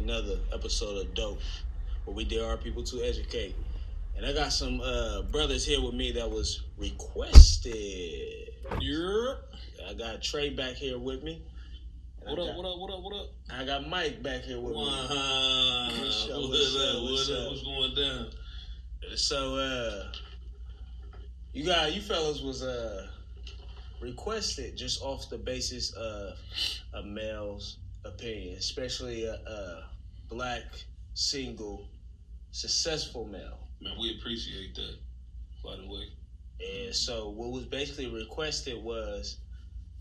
another episode of Dope, where we dare our people to educate. And I got some brothers here with me that was requested. Yeah. I got Trey back here with me. What up? I got Mike back here with me. What's going down? So, you fellas was requested just off the basis of a male's opinion, especially a black, single, successful male. Man, we appreciate that, by the way. And so what was basically requested was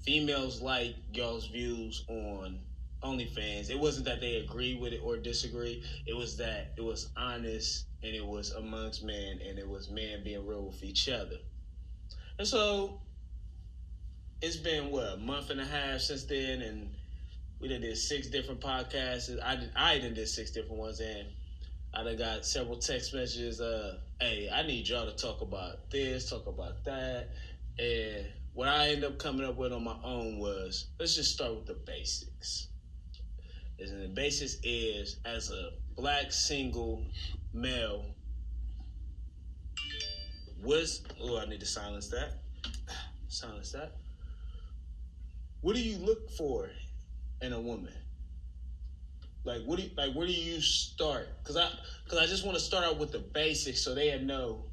females like y'all's views on OnlyFans. It wasn't that they agree with it or disagree. It was that it was honest and it was amongst men and it was men being real with each other. And so it's been, a month and a half since then, and we did 6 different podcasts. I did 6 different ones, and I done got several text messages. Hey, I need y'all to talk about this, talk about that. And what I ended up coming up with on my own was, let's just start with the basics. And the basics is, as a black single male, I need to silence that. Silence that. What do you look for in a woman? Where do you start? Cause I just want to start out with the basics so they know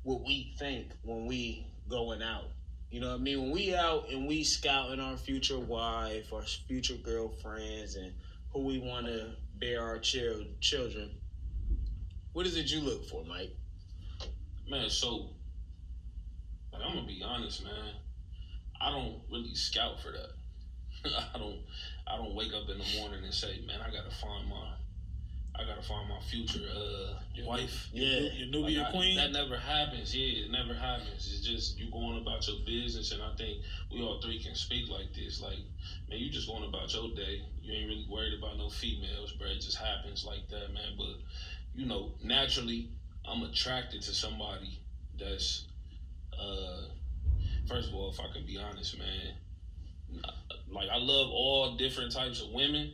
what we think when we going out. You know what I mean? When we out and we scouting our future wife, our future girlfriends, and who we want to bear our children, what is it you look for, Mike? Man, so I'm gonna be honest, man. I don't really scout for that. I don't wake up in the morning and say, man, I gotta find my future wife. Your Nubia queen. That never happens. Yeah, it never happens. It's just you going about your business, and I think we all three can speak like this. Like, man, you just going about your day. You ain't really worried about no females, bro. It just happens like that, man. But naturally, I'm attracted to somebody that's first of all, if I can be honest, man, like I love all different types of women,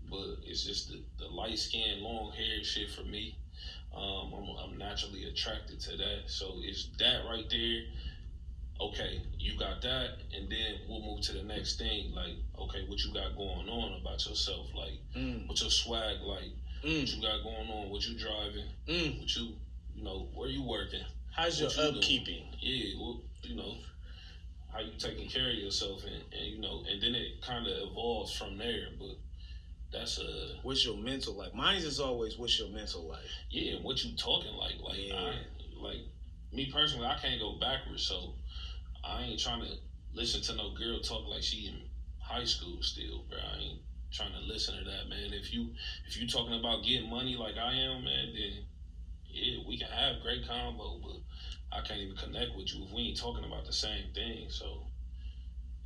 but it's just the light skin, long hair shit for me. I'm naturally attracted to that. So it's that right there. Okay, you got that, and then we'll move to the next thing. Like, okay, what you got going on about yourself? Like, what's your swag like? What you got going on? What you driving? What you where you working? How's your upkeeping? Yeah, well, how you taking care of yourself, and then it kind of evolves from there. But that's what's your mental like? Mine is always, what's your mental like? Yeah, what you talking like? Like me personally, I can't go backwards, so I ain't trying to listen to no girl talk like she in high school still, bro. I ain't trying to listen to that, man. If you talking about getting money like I am, man, then yeah, we can have great combo, but I can't even connect with you if we ain't talking about the same thing. So,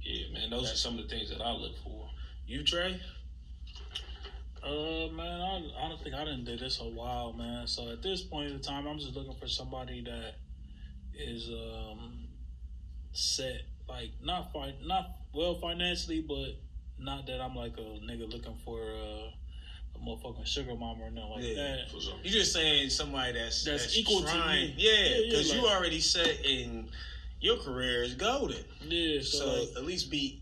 yeah, man, those are some of the things that I look for. You, Trey? Man, I don't think I done did this a while, man. So at this point in the time, I'm just looking for somebody that is set, like not well financially, but not that I'm like a nigga looking for a motherfucking sugar mama or nothing like that. You just saying somebody that's equal to me. Yeah, because you already set in your career is golden. Yeah, so at least be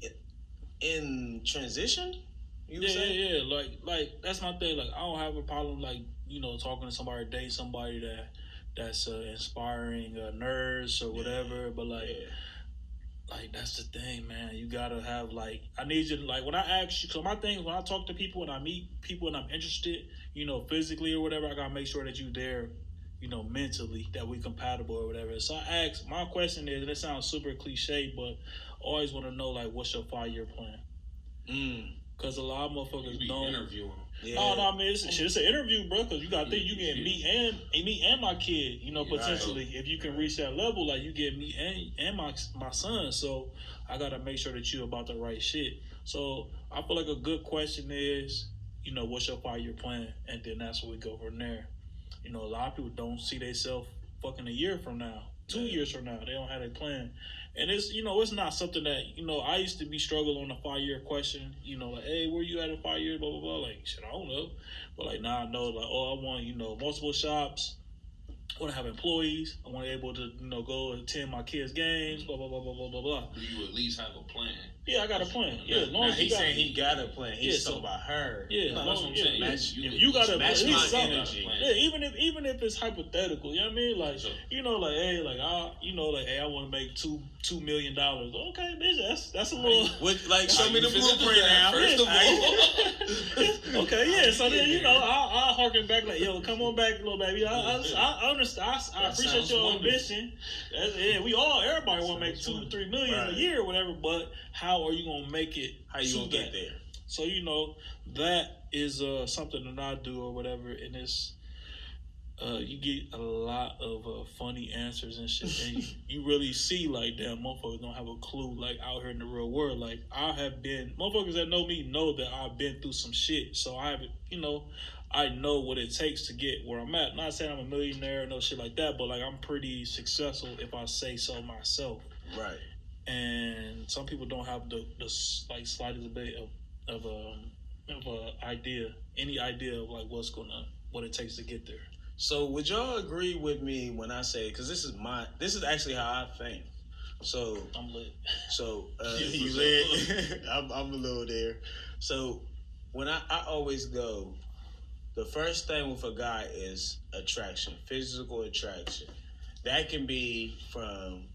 in transition. Yeah. Like that's my thing. Like I don't have a problem like talking to somebody, date somebody that's inspiring nurse or whatever. But like that's the thing, man. You gotta have I need you to when I ask you. So my thing is when I talk to people and I meet people and I'm interested, physically or whatever, I gotta make sure that you there, mentally, that we compatible or whatever. So I ask. My question is, and it sounds super cliche, but I always want to know what's your 5-year plan? Because a lot of motherfuckers don't interview them. Yeah. No, man, it's an interview, bro. Because you got to think you get me and my kid. Potentially, right. If you can reach that level, you get me and my son. So I got to make sure that you about the right shit. So I feel like a good question is, what's your 5-year plan, and then that's where we go from there. A lot of people don't see themselves fucking a year from now. 2 years from now. They don't have a plan. And it's, it's not something that, I used to be struggling on a 5-year question, like, hey, where you at in 5 years, blah, blah, blah. Like, shit, I don't know. But, like, now I know, like, I want, multiple shops. I want to have employees. I want to be able to, go attend my kids' games, blah, blah, blah, blah, blah, blah, blah. Do you at least have a plan? Yeah, I got a plan. Yeah, as long as he's saying he got a plan. He's talking about her. Yeah, no, that's what I'm saying. If you got a match plan, my energy. Yeah, even if it's hypothetical, you know what I mean? Like, like, hey, like hey, I want to make $2 million. Okay, bitch, that's a little. Like, show me the blueprint now. First of all. Okay, yeah. So then, I'll harken back like, yo, come on back, little baby. I understand. I appreciate your ambition. Everybody want to make $2 to $3 million a year or whatever, but how are you gonna make it? How you gonna get there? So that is something that I do or whatever, and it's you get a lot of funny answers and shit, and you really see like, damn, motherfuckers don't have a clue like out here in the real world. Like, I have been, motherfuckers that know me know that I've been through some shit, so I haven't, I know what it takes to get where I'm at. Not saying I'm a millionaire or no shit like that, but like, I'm pretty successful if I say so myself. Right. And some people don't have the like slightest bit of a idea, any idea of like what it takes to get there. So would y'all agree with me when I say, because this is actually how I think. So I'm lit. So you lit? I'm a little there. So when I always go, the first thing with a guy is attraction, physical attraction. That can be from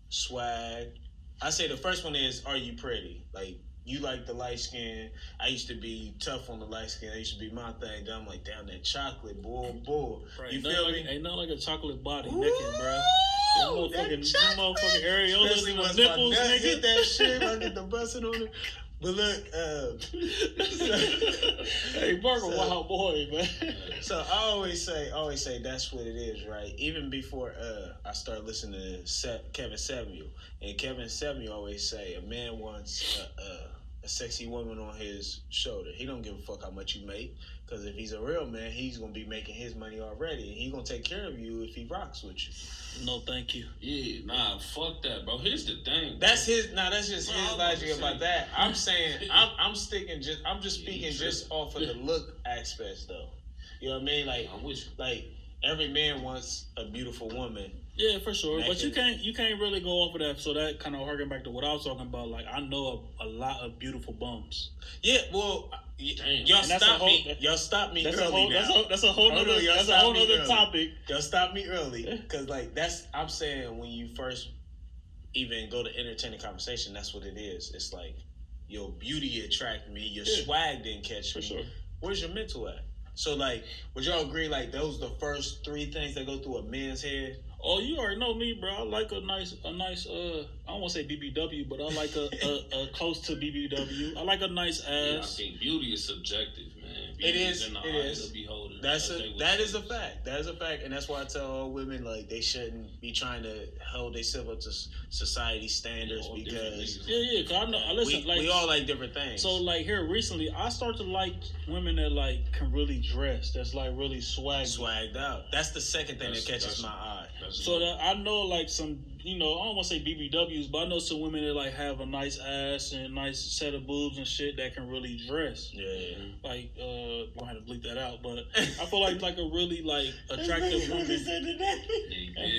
swag. I say the first one is, are you pretty? Like, you like the light skin. I used to be tough on the light skin. I used to be my thing. Then I'm like, damn, that chocolate, boy. Right. You feel me? Ain't nothing like a chocolate body naked, bro. Motherfucking areolas and the nipples, nigga. Hit that shit. I get the busting on it. But look, hey, Barker, wild boy, man. So I always say that's what it is, right? Even before I started listening to Kevin Samuel, and Kevin Samuel always say a man wants a sexy woman on his shoulder. He don't give a fuck how much you make, because if he's a real man, he's gonna be making his money already, and he's gonna take care of you if he rocks with you. No, thank you. Yeah, nah, fuck that, bro. Here's the thing. That's just his logic about that. I'm saying I'm just speaking just off of the look aspects though. You know what I mean? Like, I'm with you. Like, every man wants a beautiful woman. Yeah, for sure. But you can't really go off of that. So that kind of harken back to what I was talking about. Like, I know a lot of beautiful bums. Yeah, well, y'all stop me early now. That's a whole nother topic. Y'all stop me early, because like I'm saying, when you first even go to entertain a conversation, that's what it is. It's like, your beauty attracted me, your swag didn't catch me. Sure. Where's your mental at? So like, would y'all agree like those the first 3 things that go through a man's head? Oh, you already know me, bro. I like a nice I don't want to say BBW, but I like a close to BBW. I like a nice ass. Yeah, I think beauty is subjective, man. Beauty It is. in the eye of the beholder. That is a fact. That is a fact, and that's why I tell all women, like, they shouldn't be trying to hold themselves up to society standards, because Cause I know. Listen, we all like different things. So like, here recently, I start to like women that like can really dress. That's like really swagged out. That's the second thing that catches my eye. So that I know like some, I don't want to say BBWs, but I know some women that like have a nice ass and a nice set of boobs and shit that can really dress. Yeah. Like, I'm gonna have to bleep that out, but I feel like a really like attractive woman.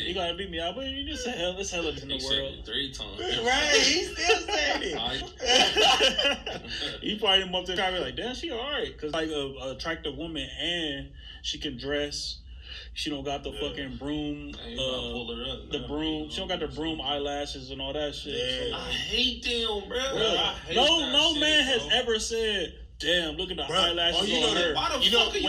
You gotta beat me out, but you just said it's hella in the world. Said it 3 times. Right, he still said it. You probably him up there trying to be like, damn, she alright, cause like a attractive woman, and she can dress. She don't got the fucking broom, pull her up, the broom. She don't got the broom eyelashes and all that shit. Yeah. So, I hate them, bro. Really? No man has ever said, "Damn, look at the eyelashes on her." Why the fuck are y'all doing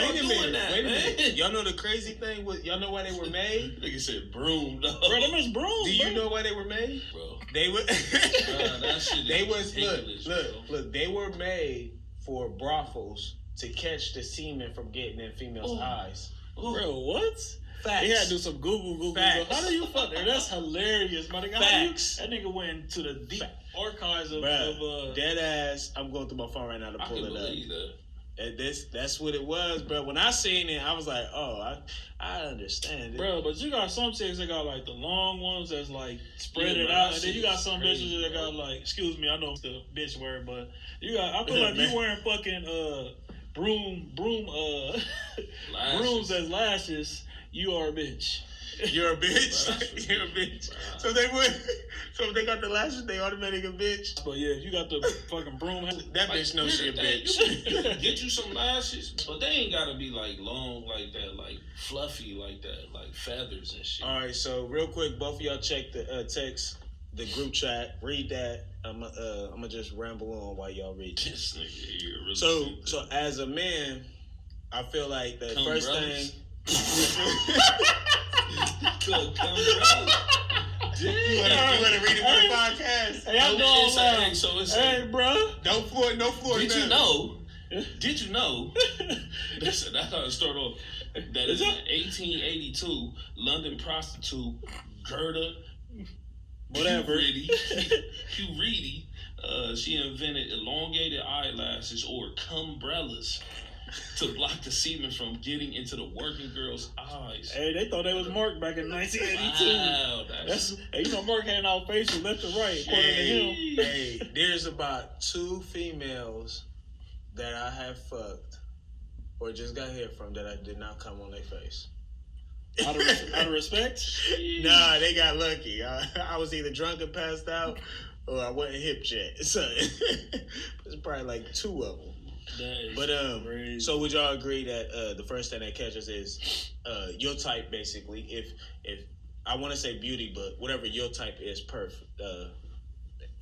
that, wait a man? minute. Y'all know the crazy thing was, y'all know why they were made? Nigga said broom, dog. Bro, them is brooms. Do you know why they were made? Bro, They were. that shit They is was ridiculous, look. They were made for brothels to catch the semen from getting in females' eyes. Bro, what? Facts. He had to do some Google. Facts. How do you fuck there? That's hilarious, my nigga. Facts. That nigga went into the deep archives of Bruh, dead ass. I'm going through my phone right now to I pull can it believe up. that. And that's what it was, bro. When I seen it, I was like, oh, I understand it. Bro, but you got some chicks that got like the long ones that's like spread it bro, out, that and then you shit got is some crazy, bitches that bro. got like, excuse me, I know it's the bitch word, but you got, I feel like Man. you wearing fucking broom Lashes. brooms as lashes, you are a bitch. You're a bitch. Bro, that's You're a bitch. bro. So if they got the lashes, they automatically a bitch. But yeah, if you got the fucking broom, That Like, bitch knows she a here's the thing, bitch. You can get you some lashes, but they ain't gotta be like long like that, like fluffy like that, like feathers and shit. All right, so real quick, both of y'all check the text, the group chat. Read that. I'm gonna just ramble on while y'all read. This nigga here really So as a man, I feel like the Come first brothers. thing. Come, bro. You wanna read it for the podcast? Hey, I No, know it's I'm a- loud. so it's Hey, a- bro. No floor. Did you nothing. know? Did you know? That's how it started off. That Is in it? 1882, London prostitute Gerda Whatever. Purity, she invented elongated eyelashes or cumbrellas to block the semen from getting into the working girl's eyes. Hey, they thought they was Mark back in 1982. Wow, That's hey, you know Mark handing out faces left and right, according to him. Hey, there's about 2 females that I have fucked or just got hair from that I did not come on their face. Out of respect. Nah, they got lucky. I was either drunk and passed out, or I wasn't hip yet. So it's probably like 2 of them. But crazy. so would y'all agree that the first thing that catches is your type, basically? If I want to say beauty, but whatever your type is, perfect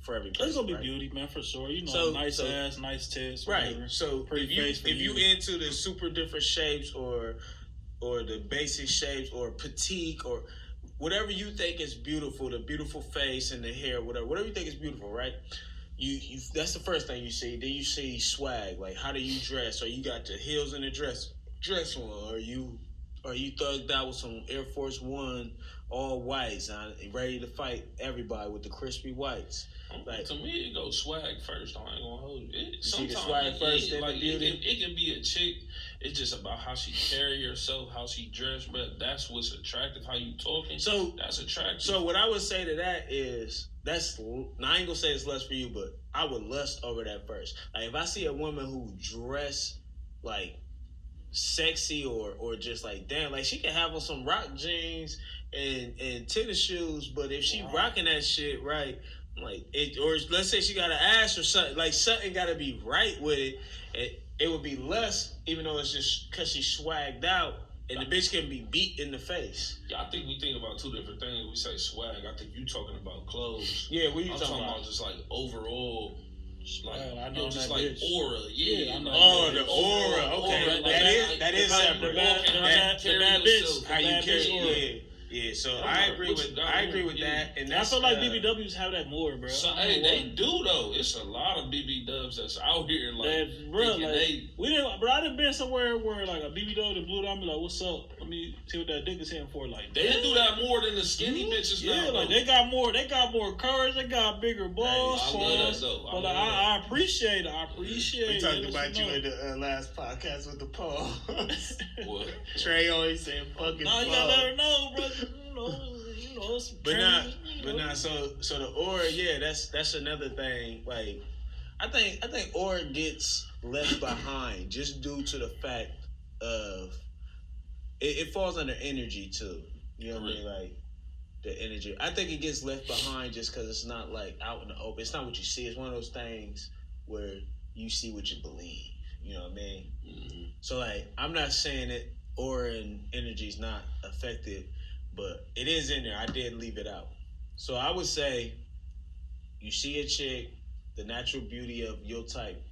for every person. There's gonna be right? beauty, man, for sure. You know, So- nice so- ass, nice tits, Right. whatever. So Pretty face for if you you. into the super different shapes or the basic shapes or petite or whatever you think is beautiful, the beautiful face and the hair, whatever you think is beautiful, right? You that's the first thing you see. Then you see swag, like how do you dress? Or you got the heels in the dress on? Are you thugged out with some Air Force One all whites, ready to fight everybody with the crispy whites? Like, to me, it goes swag first. I ain't gonna hold you. see the Sometimes swag first, then the like beauty? it can be a chick. It's just about how she carry herself, how she dress, but that's what's attractive. How you talking, So that's attractive. So what I would say to that is now I ain't gonna say it's lust for you, but I would lust over that first. Like if I see a woman who dress like sexy or just like damn, like she can have on some rock jeans and tennis shoes, but if she rocking that shit right, like it, or let's say she got an ass or something, like something got to be right with it. It would be lust, even though it's just because she swagged out. And the bitch can be beat in the face. Yeah, I think we think about 2 different things. We say swag. I think you talking about clothes. Yeah, what you I'm talking about? just like overall, like I know just that like bitch. aura. Yeah, I know Oh, that the bitch. aura. Okay, Like, that is the separate. bad- the bad bitch. How you Bad bitch carry? aura. Yeah. So I'm I like, agree what with you got I agree on? with Yeah. that. And I that's, feel like BBWs have that more, bro. So, I don't hey, know they why. do though. It's a lot of BB dubs that's out here like That, bro, thinking like, they. we didn't, bro. I done been somewhere where like a BBW that blew down, be like, "What's up? Let me see what that dick is hitting for." Like, They do that more than the skinny bitches yeah, now. like though. they got more courage. They got bigger balls. I love that, though. But I love I appreciate it. I appreciate we it. talked Let about us you know. in the last podcast with the Paul. What? Trey always saying fucking No, you Paul. gotta let her know, bro. You know, it's But training, not, you know. So the aura, yeah, that's another thing. Like, I think aura gets left behind just due to the fact of it falls under energy too. You know what I mean? Like the energy. I think it gets left behind just because it's not like out in the open. It's not what you see. It's one of those things where you see what you believe. You know what I mean? Mm-hmm. So like, I'm not saying that aura and energy is not affected, but it is in there. I did leave it out. So I would say you see a chick, the natural beauty of your type,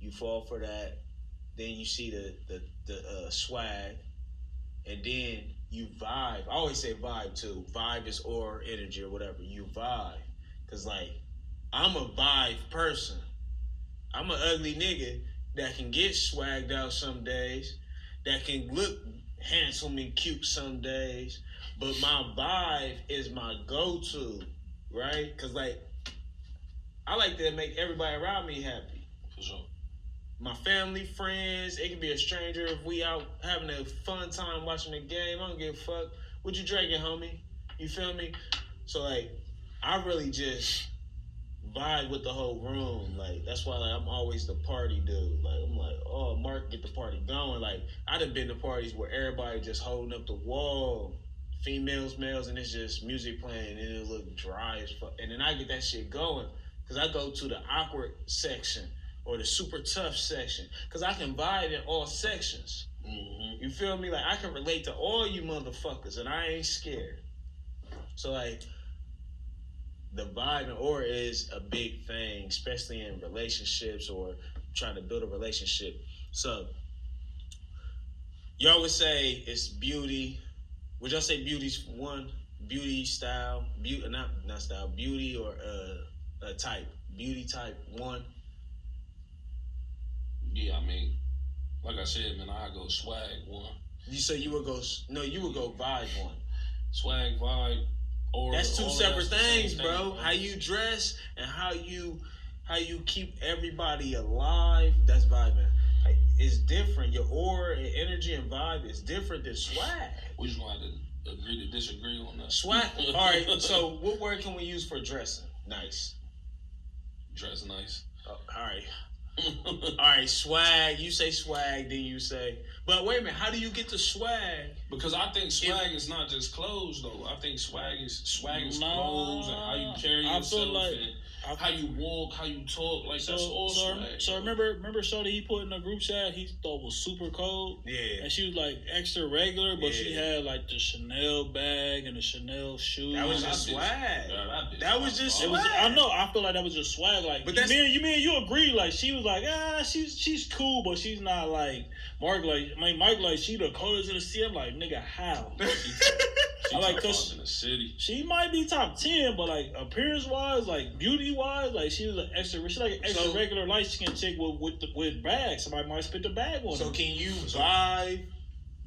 you fall for that. Then you see the swag, and then you vibe. I always say vibe too. Vibe is aura, energy, or whatever. You vibe, cause like I'm a vibe person. I'm an ugly nigga that can get swagged out some days, that can look handsome and cute some days, but my vibe is my go-to, right? Cause like I like to make everybody around me happy. For sure. my family, friends. It could be a stranger. If we out having a fun time watching the game, I don't give a fuck. What you drinking, homie? You feel me? So like, I really just vibe with the whole room. Like that's why like I'm always the party dude. Like I'm like, oh Mark, get the party going. Like I done been to parties where everybody just holding up the wall, females, males, and it's just music playing and it look dry as fuck. And then I get that shit going because I go to the awkward section or the super tough section because I can vibe in all sections. Mm-hmm. You feel me? Like I can relate to all you motherfuckers and I ain't scared. So like the vibe and aura is a big thing, especially in relationships or trying to build a relationship. So y'all would say it's beauty. Would y'all say beauty's one? Beauty style, beauty not style, beauty or type, beauty type one. Yeah, I mean, like I said, man, I go swag one. You would go vibe one. Swag, vibe. Or that's two separate things, bro. Thing, how you dress and how you keep everybody alive. That's vibing. Like, it's different. Your aura and energy and vibe is different than swag. We just want to agree to disagree on that. Swag. All right. So, what word can we use for dressing? Nice. Dress nice. All right. All right. Swag. You say swag, then you say. But wait a minute. How do you get to swag? Because I think swag is not just clothes, though. I think swag is clothes and how you carry yourself and how you walk, how you talk. Like that's all swag. So remember Shorty he put in the group chat he thought was super cold. Yeah. And she was like extra regular, but she had like the Chanel bag and the Chanel shoes. That was just swag. That was just swag. I know. I feel like that was just swag. Like, but you agree? Like she was like, she's cool, but she's not like Mark. Like Mike, like she the coldest in the city. I'm like, nigga, how? She like cause in the city. She might be top 10, but like appearance wise, like beauty wise, like she was an extra. She's like an extra regular light skin chick with bags. Somebody might spit the bag on her. So can you vibe?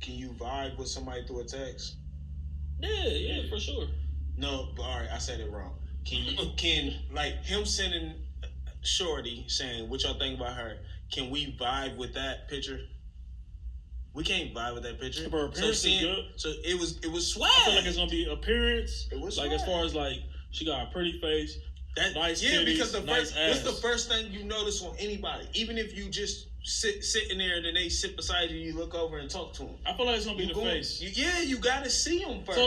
Can you vibe with somebody through a text? Yeah, for sure. No, but all right, I said it wrong. Can like him sending Shorty saying what y'all think about her? Can we vibe with that picture? We can't vibe with that picture. Her appearance is good. So it was swag. I feel like it's gonna be appearance. It was like swag. As far as like she got a pretty face, nice titties, because nice it's the first thing you notice on anybody. Even if you just sitting there and then they sit beside you, you look over and talk to them. I feel like it's gonna be the face. You gotta see them first.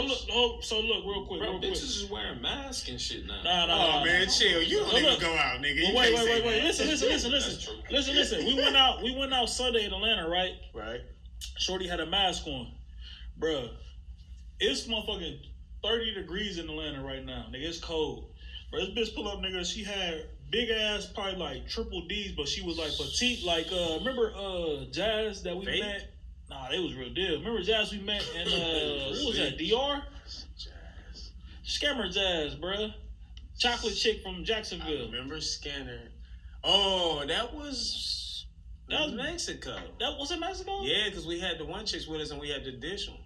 So look, real quick, bitches is wearing masks and shit now. Nah, man, chill. You don't even go out, nigga. Wait. Listen. We went out Sunday in Atlanta, right? Right. Shorty had a mask on, bruh. It's motherfucking 30 degrees in Atlanta right now, nigga. It's cold. But this bitch pull up, nigga. She had big ass, probably like triple D's, but she was like petite. Like remember Jazz that we met? Nah, they was real deal. Remember Jazz we met in what was that? DR? Jazz. Scammer Jazz, bruh. Chocolate chick from Jacksonville. I remember Scanner. Oh, that was Mexico. That was in Mexico? Yeah, because we had the one chicks with us and we had to dish them.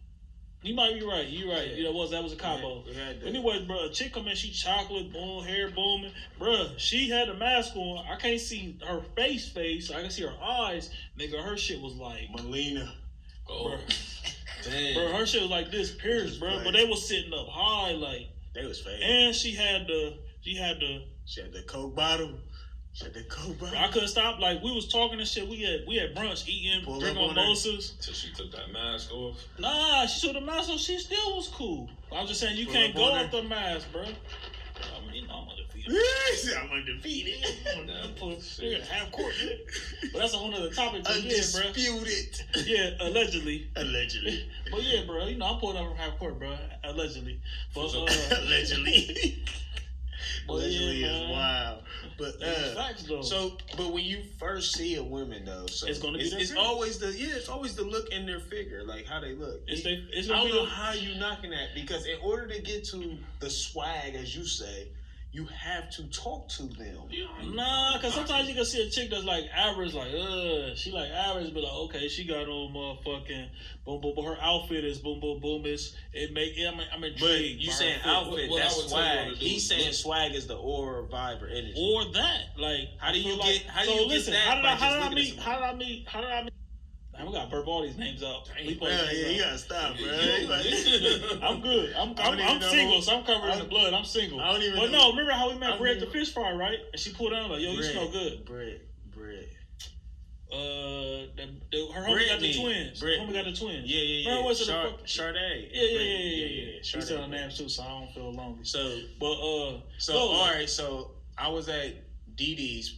You might be right. You right. Yeah. That was a combo. Yeah, anyways, bro, a chick come in, she chocolate, boom, hair booming. Bro, she had a mask on. I can't see her face. I can see her eyes. Nigga, her shit was like Melina. Oh, damn. Bro, her shit was like this, Pierce, bro. But they was sitting up high, like they was fake. And she had the Coke bottle. I couldn't stop. Like we was talking and shit. We had brunch, eating, drinking mimosas. So she took that mask off. Nah, she took the mask off. She still was cool. I was just saying you can't go off the mask, bro. I mean, I'm undefeated. I'm undefeated. Half court, but that's a whole other topic. Undisputed. Yeah, allegedly. But yeah, bro. I'm pulling up from half court, bro. Allegedly. But allegedly. Allegedly is wild. But facts though. So, but when you first see a woman though, so it's gonna be it's always the look in their figure, like how they look. I don't know how you knocking that because in order to get to the swag, as you say, you have to talk to them. Nah, because sometimes you can see a chick that's like average, like, she like average, but like, okay, she got on motherfucking boom, boom, boom. Her outfit is boom, boom, boom. I'm intrigued. But you saying outfit, what that's swag. He's saying look. swag is the aura, vibe, or energy. Or that, like, how do you like, get? How do you listen, get that? How did I meet? Man, we gotta burp all these names out. You gotta stop, bro. I'm good. I'm single, so I'm covered in the blood. I'm single. I don't even. But no, remember how we met Brie at the fish fry, right? And she pulled down like, "Yo, you smell good." Bread. Her homie got the twins. Her homie got the twins. Yeah. Remember what's Sade. Yeah. She said her name too, so I don't feel lonely. All right. So I was at Dee Dee's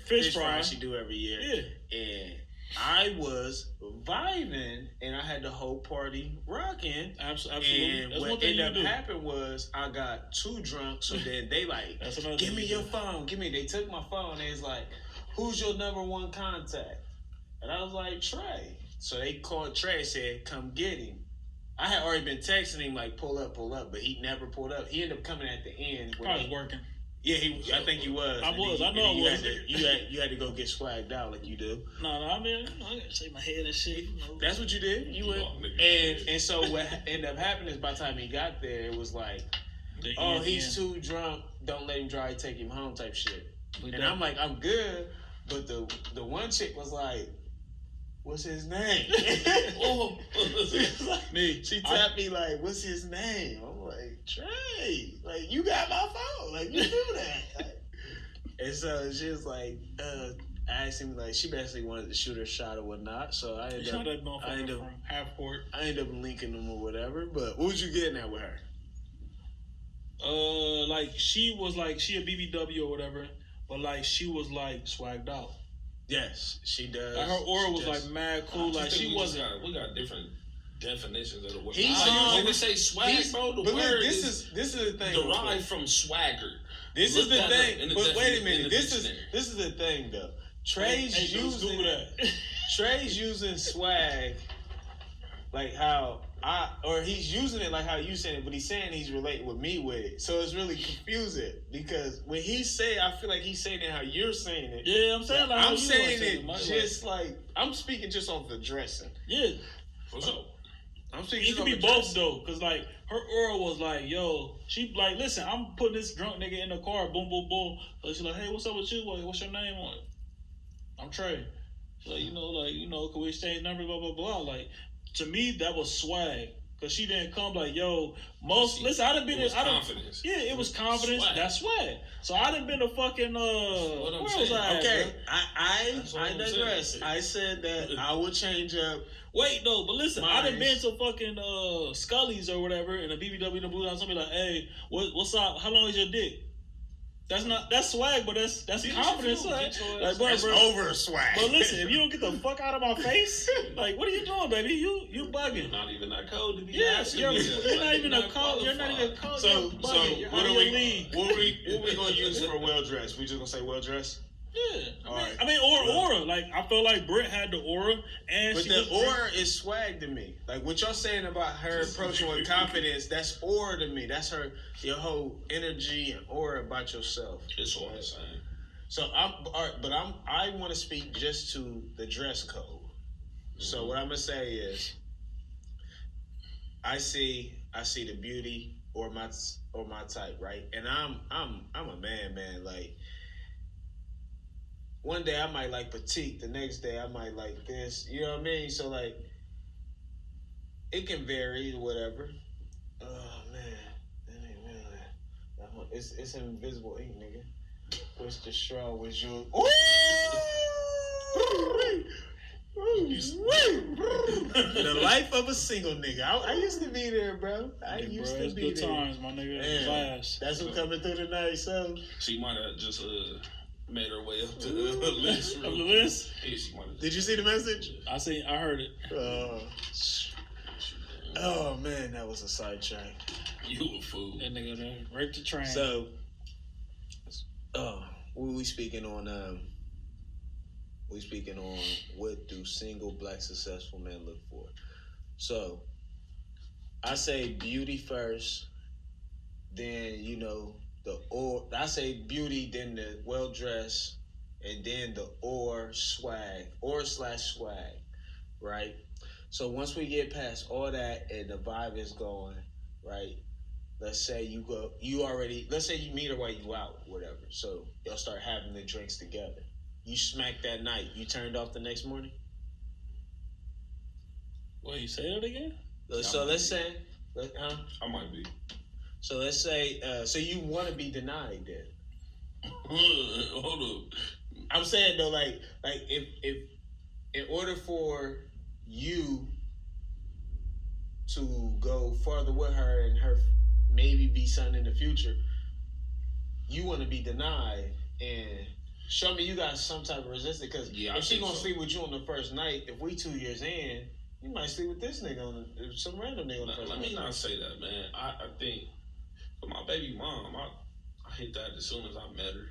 fish fry she do every year. Yeah. And I was vibing, and I had the whole party rocking. Absolutely. And what ended up happening was I got too drunk, so then they like, give me your phone. They took my phone, and it's like, who's your number one contact? And I was like, Trey. So they called Trey and said, come get him. I had already been texting him like, pull up, but he never pulled up. He ended up coming at the end. Probably working. Yeah, I think he was. I know I was. You had to go get swagged out like you do. No, I mean, I gotta shake my head and shit. That's what you did. You went, and so what ended up happening is by the time he got there, it was like, he's too drunk. Don't let him drive. Take him home, type shit. And I'm like, I'm good, but the one chick was like, what's his name? She tapped me like, what's his name? I'm like, Trey. Like, you got my phone. Like, you do that. And so she was like, asking me, like, she basically wanted to shoot her shot or whatnot. So I ended up from half court. I ended up linking them or whatever. But what was you getting at with her? Like, she was like, she a BBW or whatever, but like, she was like swagged out. Yes, she does. Like, her aura was like mad cool. Like, she wasn't. We got different definitions of the word. When we say swag, bro, the word this is the thing. Derived from swagger. This is the thing. But wait a minute. This is the thing though. Trey's using swag like how he's using it like how you saying it, but he's saying he's relating with me with it. So it's really confusing because when he say, I feel like he's saying it how you're saying it. Yeah, I'm saying like I'm saying it just like I'm speaking just off the dressing. Yeah. What's up? I'm speaking. It could be both though, cause like her aura was like, yo, she like, listen, I'm putting this drunk nigga in the car, boom, boom, boom. So she's like, hey, what's up with you? What's your name on it? I'm Trey. She's like, can we exchange numbers? Blah blah blah. Like, to me, that was swag. Cause she didn't come like, yo, listen, I done been in confidence. Yeah, it was confidence. Swag. That's swag. So I done been a fucking where was I? Okay, I digress. I said that I would change up. Wait, no, but listen, I done been to fucking Scully's or whatever, and a BBW the blue down. Somebody like, hey, what's up? How long is your dick? That's swag, but that's confidence. Like, that's over swag. But listen, if you don't get the fuck out of my face, like, what are you doing, baby? You bugging. You're not even that cold to be asking me. You're not even a cold. You're not even cold. So what are we gonna use for well dressed? We just gonna say well dressed? Yeah. I mean, aura. Like, I felt like Britt had the aura, but the aura is swag to me. Like, what y'all saying about her approaching with confidence, that's aura to me. That's your whole energy and aura about yourself. It's all the same. So I want to speak just to the dress code. Mm-hmm. So what I'm gonna say is, I see the beauty or my type, right? And I'm a man, like. One day I might like petite, the next day I might like this. You know what I mean? So like, it can vary or whatever. Oh man, it's invisible ink, nigga. What's the straw? Was your? The life of a single nigga. I used to be there, bro. I used to be good there. Times, my nigga. That's what coming through tonight. So she might have just made her way up to the list. The list? Did you see the message? I heard it. Oh man, that was a sidetrack. You a fool. That nigga there raped the train. So, we speaking on what do single black successful men look for? So, I say beauty first, then I say beauty, then the well dressed, and then the or/swag, right? So once we get past all that and the vibe is going, right? Let's say let's say you meet her while you out, whatever. So y'all start having the drinks together. You smack that night. You turned off the next morning. Wait, you say that again? So let's say, I might be. So let's say, so you want to be denied then? Hold up. I'm saying though, like if in order for you to go further with her and her maybe be something in the future, you want to be denied and show me you got some type of resistance. Because if she gonna sleep with you on the first night, if we 2 years in, you might sleep with this nigga on some random nigga on the first night. Let me not say that, man. I think for my baby mom, I hit that as soon as I met her.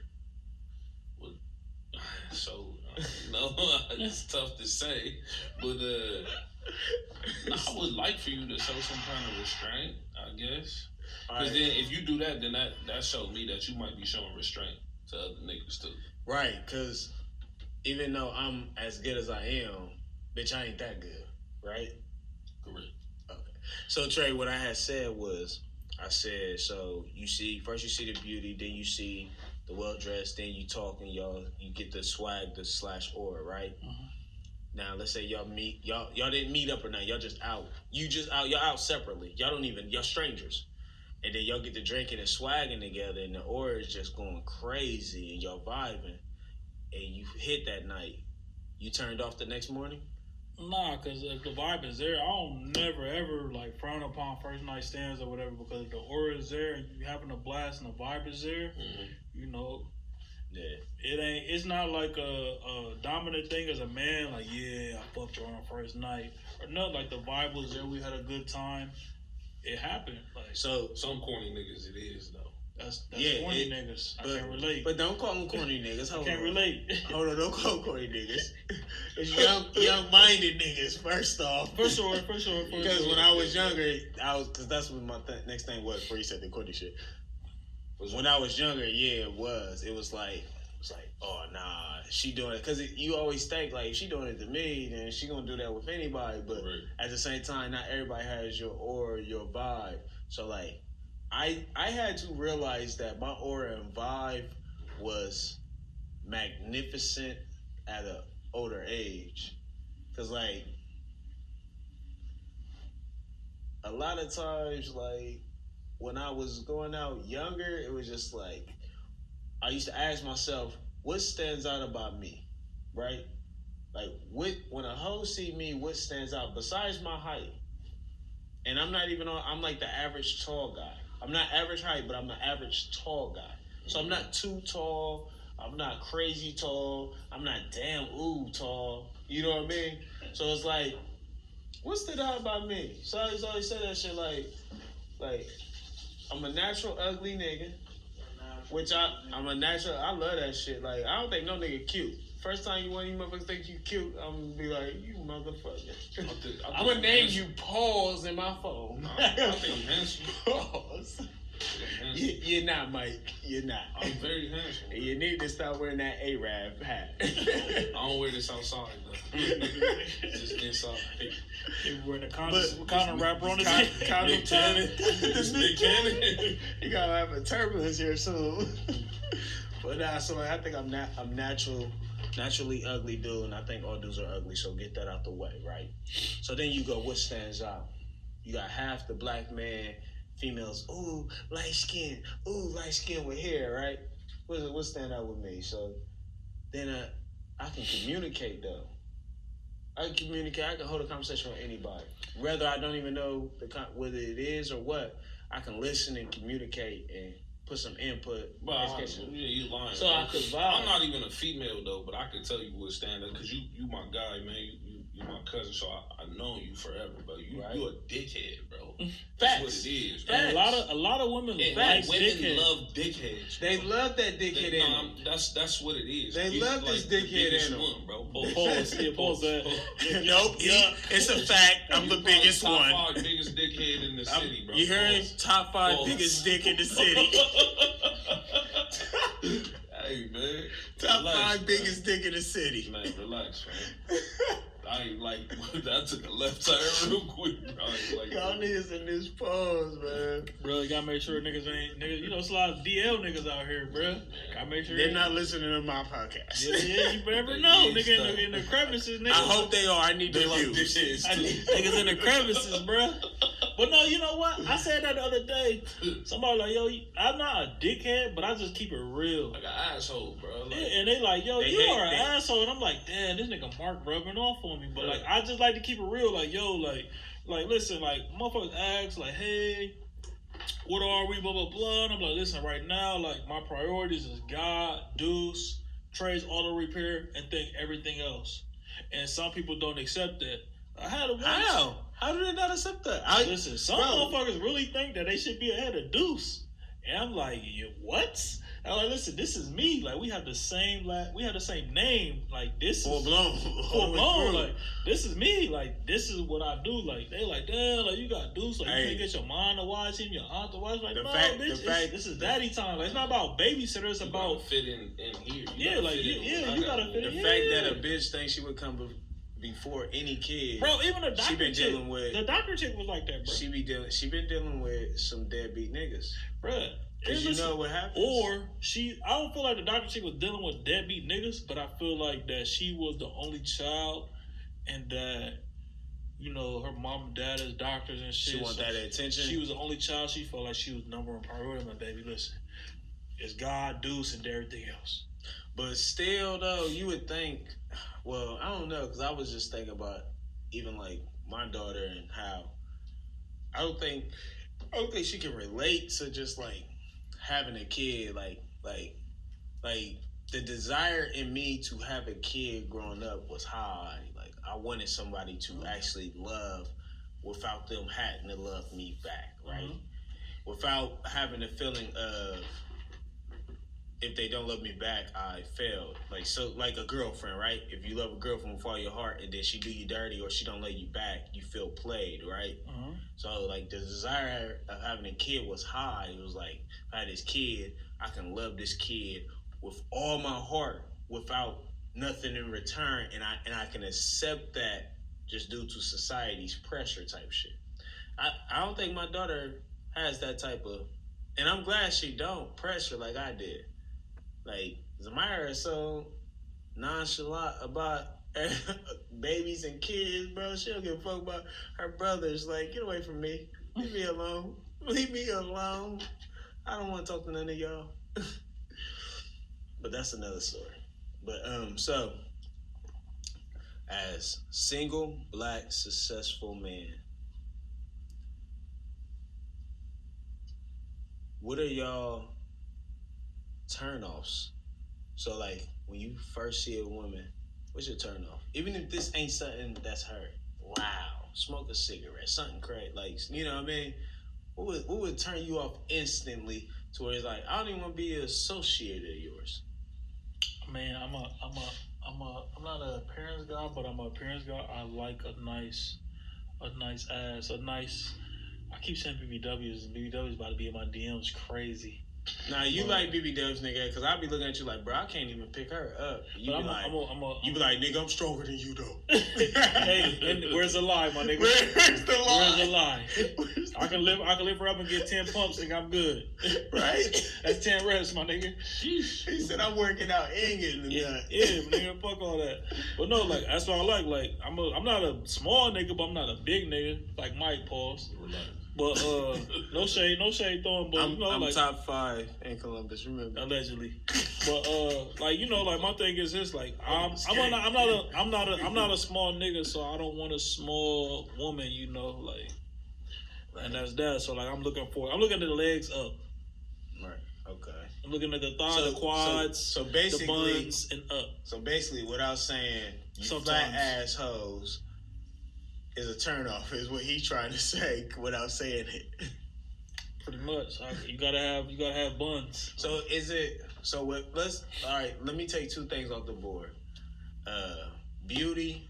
So, it's tough to say, but I would like for you to show some kind of restraint, I guess. Because then if you do that, then that showed me that you might be showing restraint to other niggas too. Right, because even though I'm as good as I am, bitch, I ain't that good, right? Correct. Okay. So Trey, what I had said was, I said, so first you see the beauty, then you see the well dressed, then you talk and you get the swag, the /or, right? Mm-hmm. Now let's say y'all didn't meet up or not, y'all just out. Y'all out separately. Y'all strangers. And then y'all get to drinking and swagging together and the aura is just going crazy and y'all vibing and you hit that night. You turned off the next morning? Nah, because if the vibe is there, I don't never ever like frown upon first night stands or whatever, because if the aura is there and you having a blast and the vibe is there, you know, it's not like a dominant thing as a man, like, yeah, I fucked her on the first night. Or not, like the vibe was there, we had a good time. It happened. Like, so some corny niggas it is though. That's corny niggas. I can't relate. But don't call them corny niggas. I can't relate. Hold on, don't call them corny niggas. It's young-minded niggas, first off. For sure. Because when I was younger, because that's what my next thing was before you said the corny shit. When I was younger, yeah, it was like, oh, nah, she doing it. Because you always think, like, if she doing it to me, then she going to do that with anybody. But at the same time, not everybody has your aura, your vibe. So, like, I had to realize that my aura and vibe was magnificent at an older age. Because, like, a lot of times, like, when I was going out younger, it was just like, I used to ask myself, what stands out about me, right? Like, when a hoe see me, what stands out besides my height? And I'm like the average tall guy. I'm not average height, but I'm the average tall guy. So I'm not too tall. I'm not crazy tall. I'm not tall. You know what I mean? So it's like, what stood out about me? So I always say that shit like, I'm a natural ugly nigga. Which I'm a natural, I love that shit. Like, I don't think no nigga cute. First time you motherfuckers think you cute, I'm gonna be like, you motherfucker. I'm gonna name you Pause in my phone. I think I'm handsome. Pause. You're not, Mike. You're not. I'm very handsome. You need to stop wearing that Arab hat. I don't wear this outside though. Just inside. He wearing a condom wrapper on his head. Condom cannon. This big cannon. You gotta have a turbulence here soon. But so I think I'm naturally ugly dude, and I think all dudes are ugly. So get that out the way, right? So then you go, what stands out? You got half the black man. Females, light skin with hair, right? What stand out with me? So then I can communicate though. I can hold a conversation with anybody. Whether I don't even know whether it is or what, I can listen and communicate and put some input. Well, you lying. So I could vibe. I'm not even a female though, but I could tell you what stand up because you my guy, man. You my cousin, so I known you forever, bro. You a dickhead, bro. That's what it is. Bro. And a lot of women like women love dickheads. They love that dickhead in them. That's what it is. They love this dickhead in them, bro. Pause that. Nope. It's a fact. I'm the biggest one. Top 5 biggest dickhead in the city, bro. You heard him? Top 5 biggest dick in the city. relax, 5 biggest dick in the city. Man, relax, man. I ain't like that took a left turn real quick, bro. Like, Y'all niggas in this pose, man. Bro, you gotta make sure niggas ain't niggas. You know, it's a lot of DL niggas out here, bro. Gotta make sure They're not listening to my podcast. Yeah, you never know, nigga. In the crevices, nigga. I hope they are. I need the like views. this. Niggas in the crevices, bro. But no, you know what? I said that the other day. Somebody like, yo, I'm not a dickhead, but I just keep it real. Like an asshole, bro. Like, Yeah, and they like, yo, They you hate are an me. asshole. And I'm like, damn, this nigga Mark rubbing off on me. But like, I just like to keep it real. Like, yo, like listen, like motherfuckers ask, like, hey, what are we, blah blah blah. And I'm like, listen, right now, like my priorities is God, Deuce, Trey's auto repair, and think everything else. And some people don't accept that. I had a once. How do they not accept that? Listen, some motherfuckers really think that they should be ahead of Deuce, and I'm like, what? I'm like, listen, this is me. Like, we have the same name. Like, this full is blown. full blown. Like, this is me. Like, this is what I do. Like, they like, damn, like you got Deuce. Like, you can't get your mom to watch him, your aunt to watch. Like, bitch, this is daddy time. Like, it's not about babysitter. It's about fit in here. You gotta fit in. The fact that a bitch thinks she would come before any kid, bro. Even the doctor she been chick, dealing with the doctor chick was like that, bro. She been dealing with some deadbeat niggas, bro. Cause you know what happens. Or I don't feel like the doctor chick was dealing with deadbeat niggas, but I feel like that she was the only child, and that you know her mom and dad is doctors and shit. She want that attention. She was the only child. She felt like she was number one priority. My baby, listen, it's God, Deuce, and everything else. But still, though, you would think. Well, I don't know, because I was just thinking about even like my daughter and how I don't think she can relate to just like having a kid, like the desire in me to have a kid growing up was high. Like I wanted somebody to actually love without them having to love me back, right? Mm-hmm. Without having the feeling of if they don't love me back, I failed. Like so, like a girlfriend, right? If you love a girl from all your heart and then she do you dirty or she don't love you back, you feel played, right? Mm-hmm. So like the desire of having a kid was high. It was like if I had this kid, I can love this kid with all my heart without nothing in return, and I can accept that just due to society's pressure type shit. I don't think my daughter has that type of, and I'm glad she don't pressure like I did. Like, Zamira is so nonchalant about babies and kids, bro. She don't give a fuck about her brothers. Like, get away from me. Leave me alone. Leave me alone. I don't want to talk to none of y'all. But that's another story. But, so, as single, black, successful man, what are y'all turn-offs? So like when you first see a woman, what's your turn-off? Even if this ain't something that's her. Wow, smoke a cigarette, something crazy, like, you know what I mean? What would turn you off instantly to where it's like, I don't even want to be an associate of yours? Man, I'm not a appearance guy, but I'm an appearance guy. I like a nice ass, I keep saying BBWs, and BBWs about to be in my DMs crazy. Nah, you like BBWs, nigga, because I be looking at you like, bro, I can't even pick her up. You be like, nigga, I'm stronger than you, though. Hey, where's the lie, my nigga? Where's the lie? Where's the lie? I can lift her up and get 10 pumps, nigga, I'm good. Right? That's 10 reps, my nigga. He said, I'm working out and getting the nut. Yeah, nigga, fuck all that. But no, like, that's what I like. Like, I'm not a small nigga, but I'm not a big nigga. Like Mike, pause. But no shade throwing. But I'm like, top 5 in Columbus. Remember, allegedly. But like like my thing is this: like I'm not a small nigga, so I don't want a small woman. Like, right. And that's that. So like I'm looking at the legs up. Right. Okay. I'm looking at the thighs, the quads, so basically, the buns, and up. So basically, without saying you flat assholes is a turnoff, is what he's trying to say without saying it. Pretty much. You gotta have buns. So let me take 2 things off the board. Beauty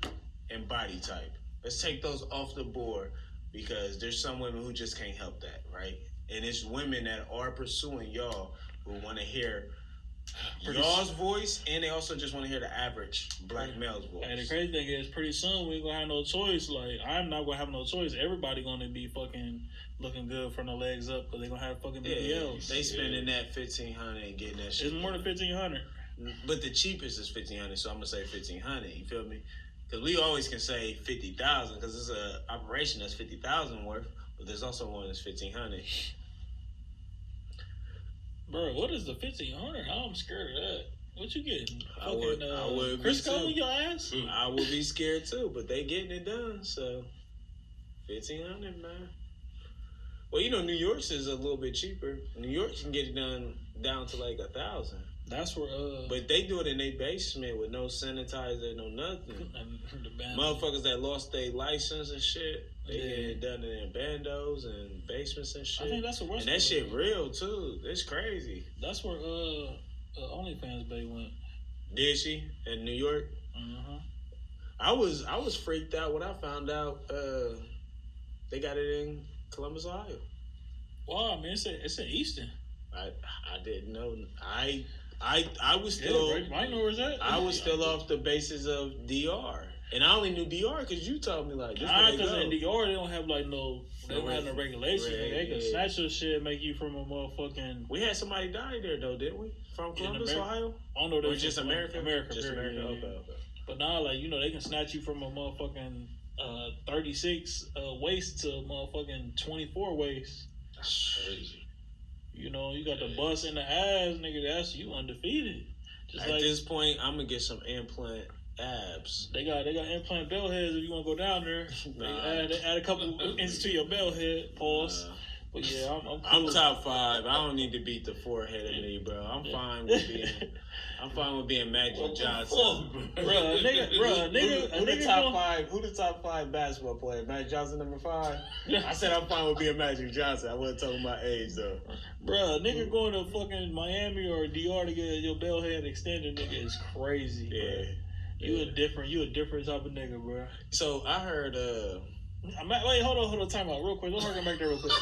and body type. Let's take those off the board because there's some women who just can't help that, right? And it's women that are pursuing y'all who want to hear y'all's voice, and they also just want to hear the average black male's voice. And the crazy thing is, pretty soon we ain't gonna have no choice. Like, I'm not gonna have no choice. Everybody gonna be fucking looking good from the legs up because they gonna have fucking BBLs. They spending that $1,500 and getting that shit. It's more than $1,500. But the cheapest is $1,500, so I'm gonna say $1,500. You feel me? Because we always can say 50,000 because it's an operation that's 50,000 worth, but there's also one that's 1,500. Bro, what is the 1,500? I'm scared of that. What you getting? I would Crisco in your ass? I would be scared too, but they getting it done, so 1,500, man. Well, you know, New York's is a little bit cheaper. New York can get it done down to like 1,000. That's where but they do it in their basement with no sanitizer, no nothing. Motherfuckers that lost their license and shit, they get it done in their bandos and basements and shit. I think that's where and that shit real too. It's crazy. That's where OnlyFans Bay went. Did she in New York? Uh-huh. I was freaked out when I found out they got it in Columbus, Ohio. Wow, I mean it's in Easton. I didn't know. I was still. I know where's that. I was still off the basis of DR, and I only knew DR because you told me like this. Because in DR they don't have like they don't have no regulations. They can snatch your shit, and make you from a motherfucking. We had somebody die there though, didn't we? From Columbus, Ohio. I don't know. They or just America. Just America. Okay. But now, like they can snatch you from a motherfucking 36 waist to a motherfucking 24 waist. That's crazy. You know, you got the bust in the ass, nigga. That's you undefeated. Just at this point, I'm gonna get some implant abs. They got implant bell heads if you want to go down there. They add a couple inches to your bell head. Pause. But yeah, I'm cool. I'm top 5. I don't need to beat the forehead of me, bro. I'm fine with being Magic Johnson. Bro, nigga, who the top 5? Who the top 5 basketball player? Magic Johnson number 5. I said I'm fine with being Magic Johnson. I wasn't talking about age though. Bro, nigga going to fucking Miami or DR to get your bell head extended, nigga, is crazy. Yeah. Bro. You a different type of nigga, bro. So I heard wait, hold on, time out real quick. Don't work back there real quick.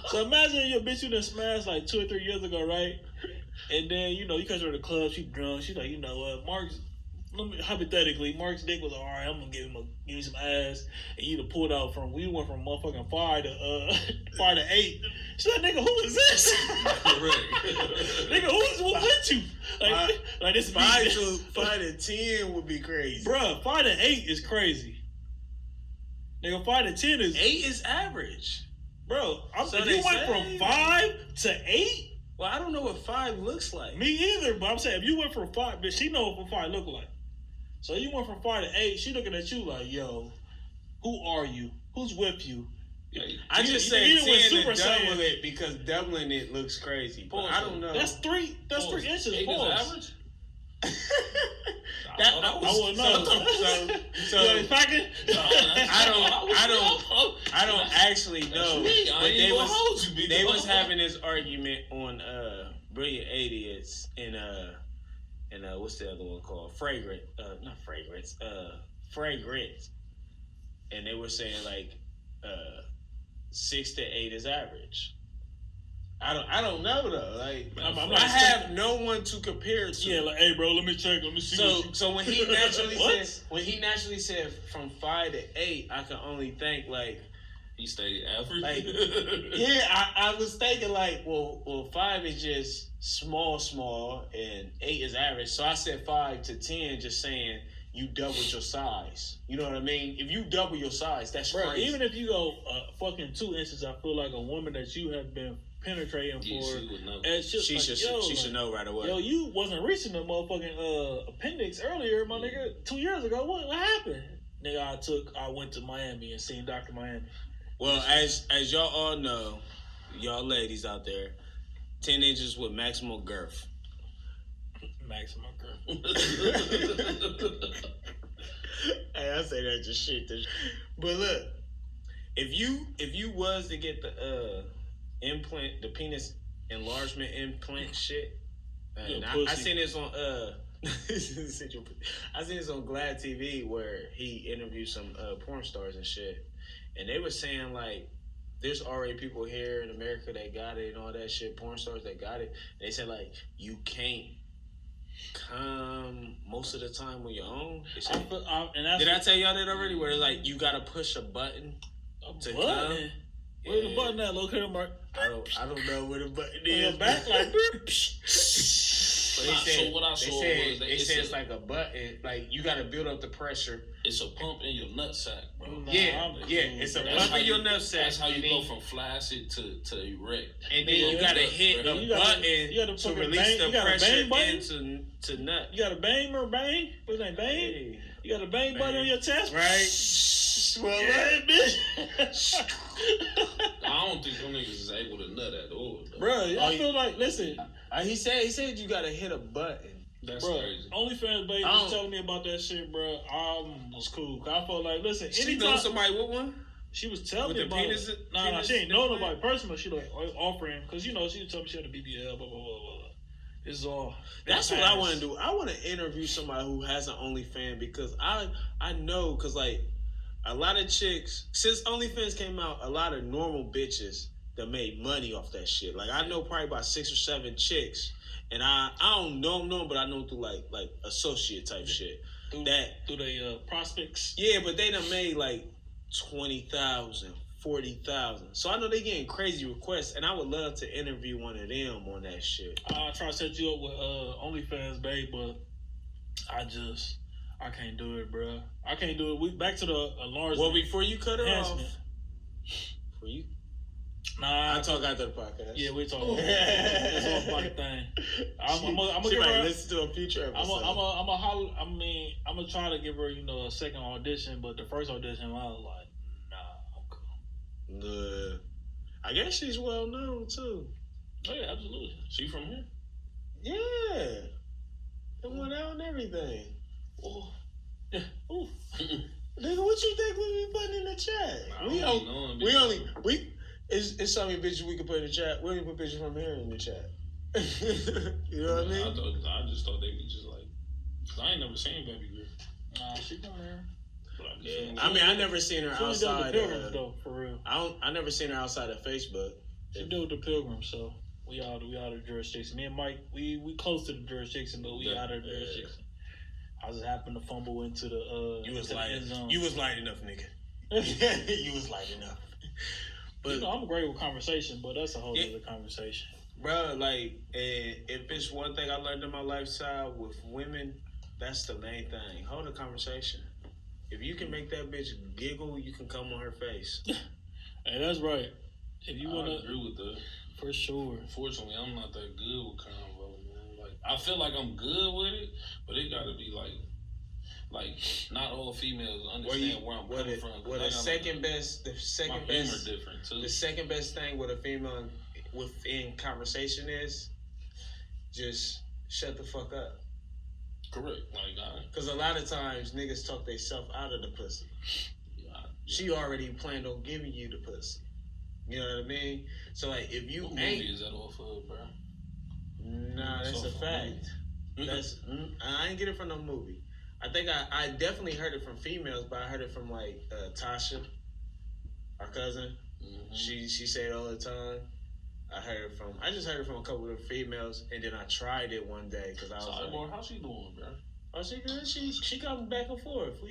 So imagine your bitch you done smashed like 2 or 3 years ago, right? And then, you catch her at the club, she drunk, she like, you know what, hypothetically, Mark's dick was alright, I'm gonna give me some ass, and you pulled out we went from motherfucking 5 to 8. She's like, nigga, who is this? Nigga, who with you? Like this 5 to 10 would be crazy. Bruh, 5 to 8 is crazy. Nigga, 5 to 10 is 8 is average. Bro, if you went from 5 to 8. Well, I don't know what 5 looks like. Me either, but I'm saying if you went from 5, bitch, she know what 5 look like. So you went from 5 to 8, she looking at you like, yo, who are you? Who's with you? I just said 10 to double it because doubling it looks crazy. But I don't know. That's 3 inches. 8 is average? I wouldn't know. So I don't actually know. But they was having this argument on Brilliant Idiots and what's the other one called? Fragrant. Not fragrance. Fragrance. And they were saying like 6 to 8 is average. I don't know though. Like I have no one to compare to. Yeah, like, hey bro, let me check. Let me see. So when he naturally said from 5 to 8, I can only think like he stayed average. Like yeah, I was thinking like well 5 is just small and 8 is average. So I said 5 to 10, just saying you doubled your size. You know what I mean? If you double your size, that's crazy. Even if you go fucking 2 inches, I feel like a woman that you have been penetrating for, she would know. And she should know right away. Yo, you wasn't reaching the motherfucking appendix earlier, my nigga. 2 years ago, what happened? Nigga, I went to Miami and seen Dr. Miami. Well, as y'all all know, y'all ladies out there, 10 inches with maximum girth. Maximum girth. Hey, I say that just shit. But look, if you was to get the implant, the penis enlargement implant shit, I seen this on I seen this on Glad TV where he interviewed some porn stars and shit, and they were saying like there's already people here in America that got it and all that shit, porn stars that got it. They said like you can't come most of the time on your own. Did I tell y'all that already? Where like you gotta push a button to come. Where the button at? Located mark. I don't know where the button is. Your back like. So what I saw was they said it's like a button, like you got to build up the pressure. It's a pump in your nutsack, bro. It's a pump in your nutsack. That's how you go from flaccid to erect. And then you got to hit the button to release the pressure into nut. You got a bang or bang? What's that, bang? Hey. You got a bang button on your chest, right? Well, bitch. I don't think some niggas is able to nut at all, though. Bro, I feel like, listen. He said you gotta hit a button. That's bro, crazy. OnlyFans baby was telling me about that shit, bro. Was cool. I felt like, listen, she know somebody with one. She was telling me about it. Nah, she ain't know nobody personally. She like offering because she was telling me she had a BBL, blah blah blah blah. This is all. That's what I want to do. I want to interview somebody who has an OnlyFans because I know because like a lot of chicks since OnlyFans came out, a lot of normal bitches that made money off that shit. Like I know probably about 6 or 7 chicks, and I don't know them, but I know through like associate type shit. Through the prospects. Yeah, but they done made like 20,000, 40,000. So I know they getting crazy requests, and I would love to interview one of them on that shit. I try to set you up with OnlyFans, babe, but I can't do it, bro. I can't do it. We back to the enlargement. Well, before you cut her off, for you. Nah, I'll talk after the podcast. Yeah, we talk. That's all fucking thing. I'm gonna give her. Listen to a future episode. I'm gonna try to give her, a second audition, but the first audition, I was like, nah, I'm cool. I guess she's well known too. Oh yeah, absolutely. She from here? Yeah, it went out and everything. Ooh. Nigga, what you think we be putting in the chat? It's so many bitches we could put in the chat. We don't even put bitches from here in the chat. You know what I mean? I just thought they could just like, cause I ain't never seen baby girl. Nah, she from here. Yeah. I mean, I never seen her outside. The Pilgrims, though, for real. I never seen her outside of Facebook. She do the Pilgrims, so we out of jurisdiction. Me and Mike, we close to the jurisdiction, but we out of jurisdiction. I just happened to fumble into the You was light enough, nigga. You was light enough. But I'm great with conversation, but that's a whole other conversation. Bro, like, if it's one thing I learned in my lifestyle with women, that's the main thing. Hold a conversation. If you can make that bitch giggle, you can come on her face. Hey, that's right. If you I agree with that. For sure. Unfortunately, I'm not that good with convo, man. Like, I feel like I'm good with it, but it gotta be like not all females understand where I'm coming from. Well, the second best different too. The second best thing with a female within conversation is just shut the fuck up. Correct. Because a lot of times niggas talk themselves out of the pussy. She already planned on giving you the pussy. You know what I mean? So like, if you what movie is that off of, bro? Nah, that's a fact. I ain't get it from no movie. I think I definitely heard it from females, but I heard it from like Tasha, our cousin. Mm-hmm. She say it all the time. I just heard it from a couple of females, and then I tried it one day because I was like, "How's she doing, bro?" Oh, she good. She come back and forth.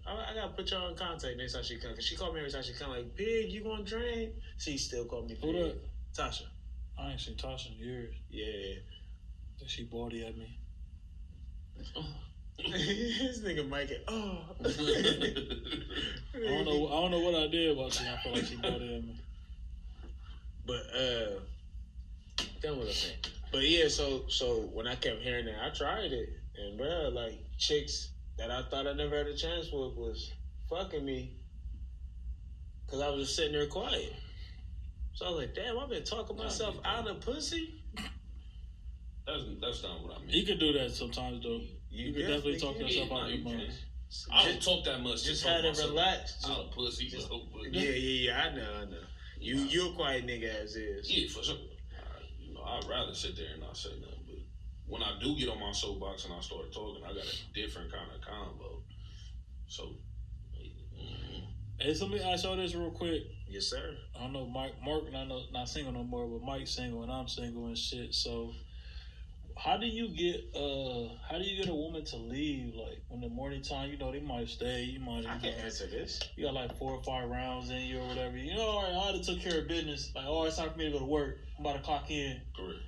I gotta put y'all in contact next time she come. Cause she called me every time she come. Like, Pig, you gonna drink? She still called me Pig. Who that? Tasha. I ain't seen Tasha in years. Yeah. She body at me. This nigga Mike. I don't know what I did about you. I feel like she body at me. But damn what I'm saying. But yeah, so when I kept hearing that, I tried it, and bro, like chicks that I thought I never had a chance with was fucking me, cause I was just sitting there quiet. So I was like, damn, I've been talking myself out of pussy. That's not what I mean. You can do that sometimes though. You can definitely talk yourself out of your mind. I don't talk that much. Just had to relax. Out of pussy. Yeah. I know. You a quiet nigga as is. Yeah, for sure. I'd rather sit there and not say nothing. But when I do get on my soapbox and I start talking, I got a different kind of convo. So, hey, somebody ask y'all this real quick. Yes, sir. I don't know, Mark not single no more, but Mike's single and I'm single and shit. So, how do you get a woman to leave? Like in the morning time, they might stay. You might. I can answer this. You got like 4 or 5 rounds in you or whatever. All right, I already took care of business. Like, it's time for me to go to work. I'm about to clock in. Correct.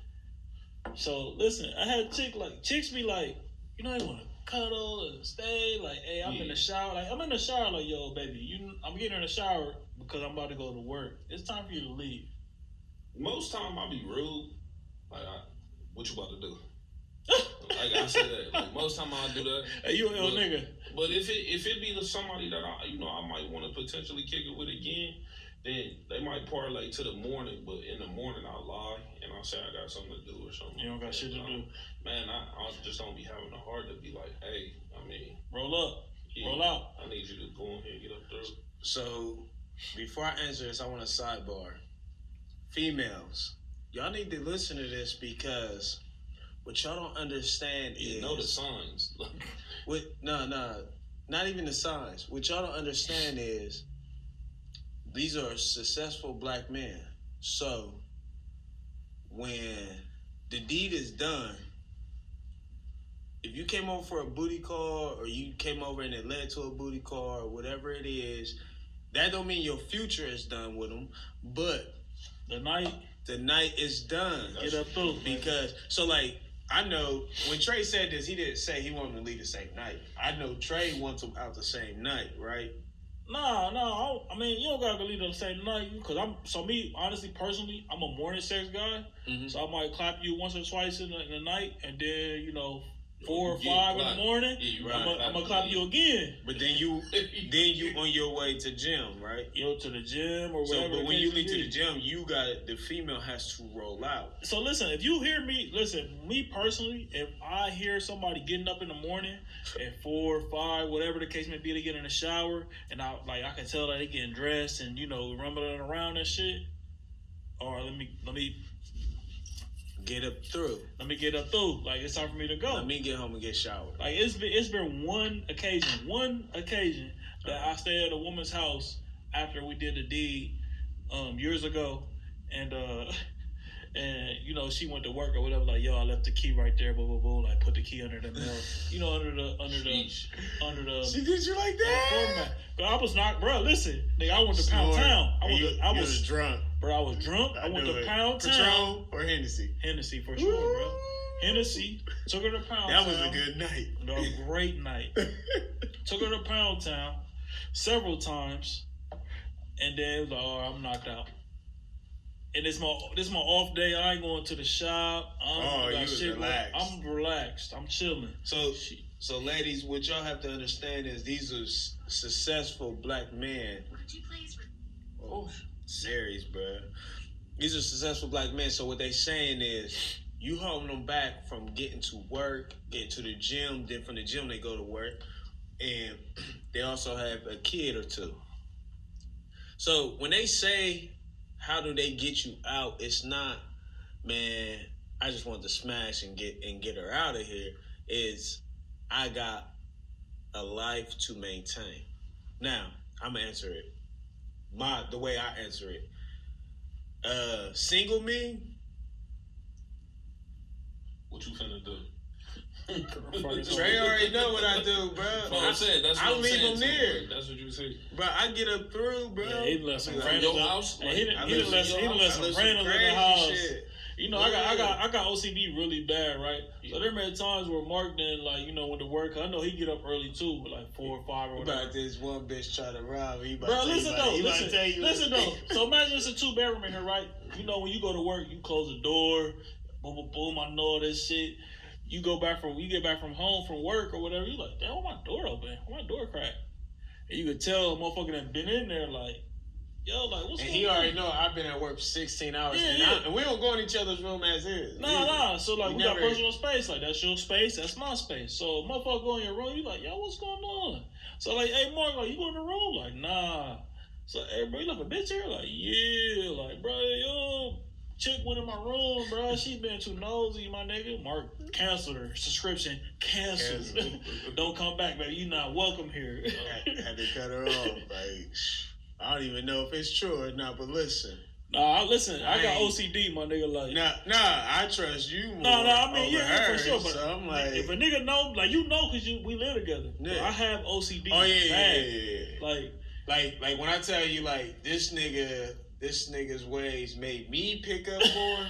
So listen, I had chicks be like, they want to cuddle and stay. Like, hey, I'm in the shower. Like, I'm in the shower. Like, yo, baby, I'm getting in the shower because I'm about to go to work. It's time for you to leave. Most time I be rude. Like, what you about to do? Like I said that. Like, most time I do that. Hey, you an ill nigga. But if it be somebody that I might want to potentially kick it with again, then they might parlay to the morning. But in the morning I'll lie and I'll say I got something to do or something. You don't got shit to do. Man, I just don't be having the heart to be like, hey, roll up, roll out. I need you to go ahead and get up through. So before I answer this, I want to sidebar. Females, y'all need to listen to this because what y'all don't understand is know the signs. Not even the signs. What y'all don't understand is these are successful black men. So when the deed is done, if you came over for a booty call or you came over and it led to a booty call or whatever it is, that don't mean your future is done with them, but the night is done. Get up through. Because, so like, I know when Trey said this, he didn't say he wanted to leave the same night. I know Trey wants him out the same night, right? No. I mean, you don't gotta leave the same night because honestly, personally, I'm a morning sex guy. Mm-hmm. So I might clap you once or twice in the night, and then 4 or 5 in the morning, I'm gonna clap you again. But then you on your way to gym, right? To the gym or whatever. But when you leave to the gym, the female has to roll out. So listen, if you hear me, me personally, if I hear somebody getting up in the morning at 4 or 5, whatever the case may be, they get in the shower, and I can tell that they getting dressed and rumbling around and shit. Or let me get up through. Let me get up through. Like, it's time for me to go. Let me get home and get showered. Like, it's been one occasion that I stayed at a woman's house after we did the deed years ago, and she went to work or whatever. Like, yo, I left the key right there. Blah blah blah. Like, put the key under the mail. under the. She did you like that? But I was not, bro. Listen, nigga, I went to Pound Town. I was drunk. Bro, I was drunk. I went to Pound Town. Patron or Hennessy? Hennessy for sure, bro. Hennessy. Took her to Pound Town. That was a good night. A great night. Took her to Pound Town several times, and then it was like, oh, I'm knocked out. And this my off day. I ain't going to the shop. You was relaxed. I'm relaxed. I'm chilling. So ladies, what y'all have to understand is these are successful black men. Would you please? Serious, bro. These are successful black men. So what they saying is, you holding them back from getting to work, getting to the gym. Then from the gym they go to work, and they also have a kid or two. So when they say, how do they get you out? It's not, man, I just want to smash and get her out of here. It's, I got a life to maintain. Now I'm gonna answer it the way I answer it. Single me. What you finna do? Trey already know what I do, bro. No, I'm saying that's what I I'm leave saying him there. That's what you say, bro. I get up through, bro. Yeah, he left some Like your house. He done left some randoms in the house. Shit. I got OCD really bad, right? Yeah. So there been times where Mark then went to work. I know he get up early too, but like 4 or 5 or whatever. About this one bitch try to rob me. Bro, listen though. So imagine it's a 2-bedroom in here, right? When you go to work, you close the door, boom, boom, boom. I know all this shit. You get back from home from work or whatever. You like, damn, why my door open? Why my door cracked? And you could tell a motherfucker that been in there like, yo, like, what's going on? And he already know I've been at work 16 hours. And we don't go in each other's room as is. Nah. So, like, we got personal space. Like, that's your space. That's my space. So, motherfucker go in your room. You like, yo, what's going on? So, like, hey, Mark, like, you go in the room? Like, nah. So, hey, bro, you like a bitch here? Like, yeah. Like, bro, yo, chick went in my room, bro. She been too nosy, my nigga. Mark canceled her subscription. Canceled. Don't come back, baby. You not welcome here. Had to cut her off. Like, I don't even know if it's true or not, but listen. Nah, listen, I got OCD, my nigga. Like, nah, I trust you more. I mean, over yeah, her, for sure. But so I'm like, if a nigga know, like, you know, cause we live together. Yeah. I have OCD. Oh yeah, bad. yeah. Like when I tell you, like this nigga's ways made me pick up more.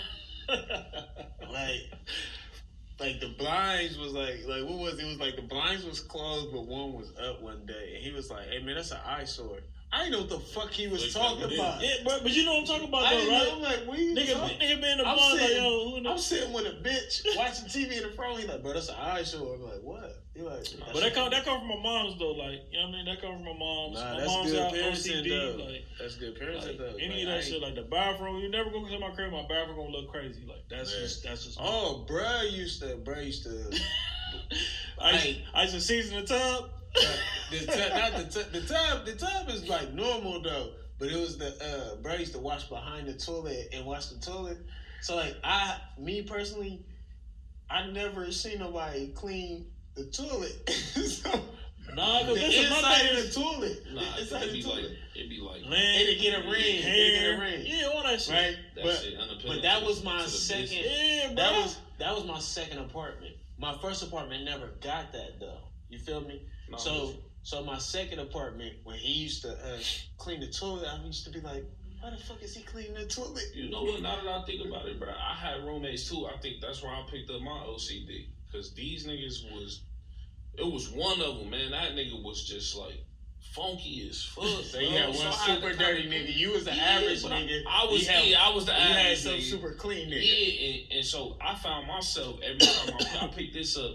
like the blinds was like what was it? It was like the blinds was closed, but one was up one day, and he was like, "Hey man, that's an eyesore." I didn't know what the fuck he was talking about. Yeah, but you know what I'm talking about, though, right? I'm like, what you nigga be in the blinds like, yo, who knows? I'm sitting with a bitch watching TV in the front. He's like, bro, that's an eyesore. I'm like, what? He like, but that come from my mom's though, like, you know what I mean? That come from my mom's. Nah, my that's mom's good out parenting, OCD, though. like, that's good parenting, though. Any of that shit, like the bathroom, you never go to my crib, my bathroom gonna look crazy. Like that's just. Oh, bruh used to. I used to season the tub. The tub is like normal though, but it was the bro used to wash behind the toilet and wash the toilet. So like me personally, I never seen nobody clean the toilet. So, nah, cause the inside of the toilet. Nah, it'd be like it'd get a ring. Yeah, all that shit. Right, but that was my second. Yeah, that was my second apartment. My first apartment never got that though. You feel me? No, So my second apartment, when he used to clean the toilet, I used to be like, why the fuck is he cleaning the toilet? You know what? Now that I think about it, bro, I had roommates too. I think that's where I picked up my OCD. Because these niggas it was one of them, man. That nigga was just like funky as fuck. So you had one super dirty nigga. You was the average nigga. I was the average. You had some super clean nigga. Yeah, and so I found myself every time I picked this up.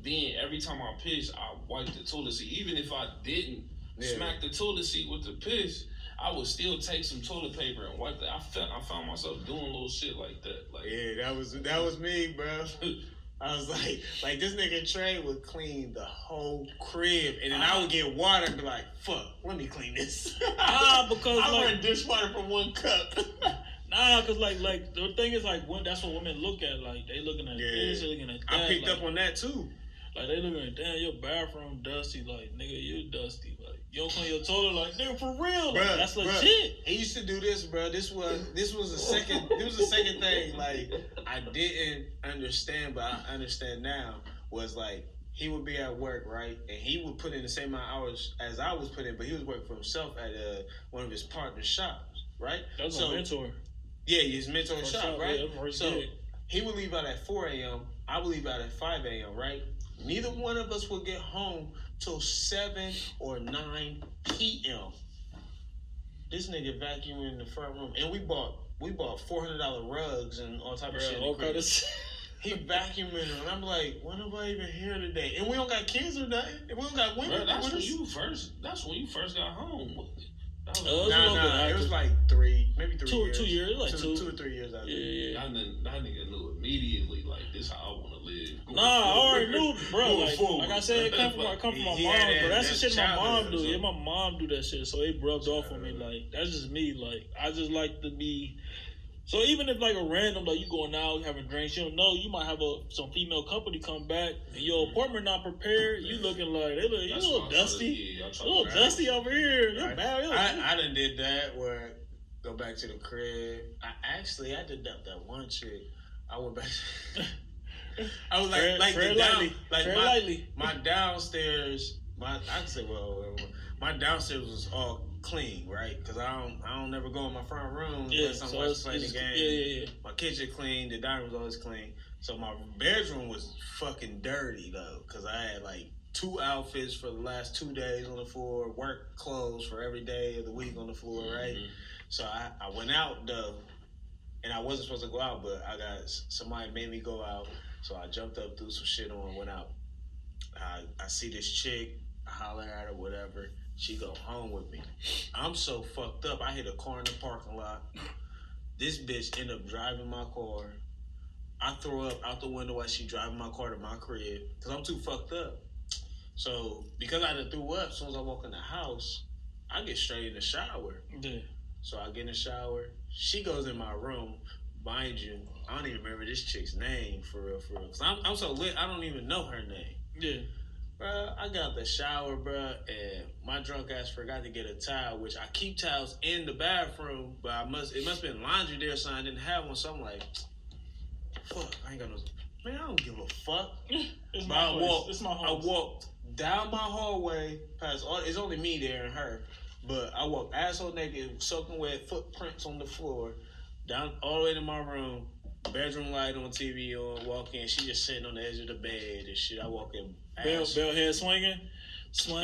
Then every time I piss, I wipe the toilet seat. Even if I didn't smack the toilet seat with the piss, I would still take some toilet paper and wipe it. I found myself doing little shit like that. Like, yeah, that was me, bro. I was like this nigga Trey would clean the whole crib, and then I would get water and be like, fuck, let me clean this. Because I run dishwater from one cup. Nah, cause like the thing is like that's what women look at. Like they looking at this, they looking at that. I picked up on that too. Like they looking at, damn, your bathroom dusty. Like nigga, you dusty. Like you don't clean your toilet. Like nigga, for real. Like, that's legit. He used to do this, bro. This was the second. It was the second thing. Like I didn't understand, but I understand now. Was like he would be at work, right, and he would put in the same amount of hours as I was putting, but he was working for himself at one of his partner's shops, right? That's a mentor. Yeah, his mentor shop, right? Yeah, so he would leave out at 4 a.m. I would leave out at 5 a.m., right? Neither one of us would get home till 7 or 9 p.m. This nigga vacuuming in the front room. And we bought $400 rugs and all type of shit. He vacuuming and I'm like, why nobody even here today? And we don't got kids or nothing. And we don't got women. That's when you first got home. It was like 3 years. 2 years, like 2 or 3 years after. Yeah. That nigga knew immediately, like, this how I want to live. I already knew, bro. Like I said, it come from my mom, bro. That's the shit my mom do. Yeah, my mom do that shit, so it rubbed off on me. Like, that's just me. Like, I just like to be. So even if like a random, like you going out having drinks, you don't know, you might have some female company come back and your apartment not prepared. You looking like you a little dusty, a little dusty over here. You're bad. I done did that where go back to the crib. I did that one chick. I went back. I was my downstairs. My downstairs was all clean, right? Because I don't never go in my front room unless I'm playing the game. Yeah. My kitchen clean, the dining room was always clean. So my bedroom was fucking dirty though, because I had like 2 outfits for the last 2 days on the floor, work clothes for every day of the week on the floor, right? Mm-hmm. So I went out though, and I wasn't supposed to go out, but somebody made me go out. So I jumped up, threw some shit on, went out. I see this chick, I holler at her, whatever. She go home with me. I'm so fucked up. I hit a car in the parking lot. This bitch end up driving my car. I throw up out the window while she driving my car to my crib because I'm too fucked up. So because I done threw up, as soon as I walk in the house, I get straight in the shower. Yeah. So I get in the shower. She goes in my room. Mind you, I don't even remember this chick's name for real. Cause I'm so lit, I don't even know her name. Yeah. Bruh, I got the shower, bruh, and my drunk ass forgot to get a towel, which I keep towels in the bathroom, but it must have been laundry there, so I didn't have one. So I'm like, fuck, I ain't got no. Man, I don't give a fuck. It's But my place. It's my house. I walked down my hallway past all. It's only me there and her, but I walked asshole naked, soaking wet, footprints on the floor, down all the way to my room. Bedroom light on, TV on. Walk in, she just sitting on the edge of the bed and shit. I walk in, Bell head swinging. 10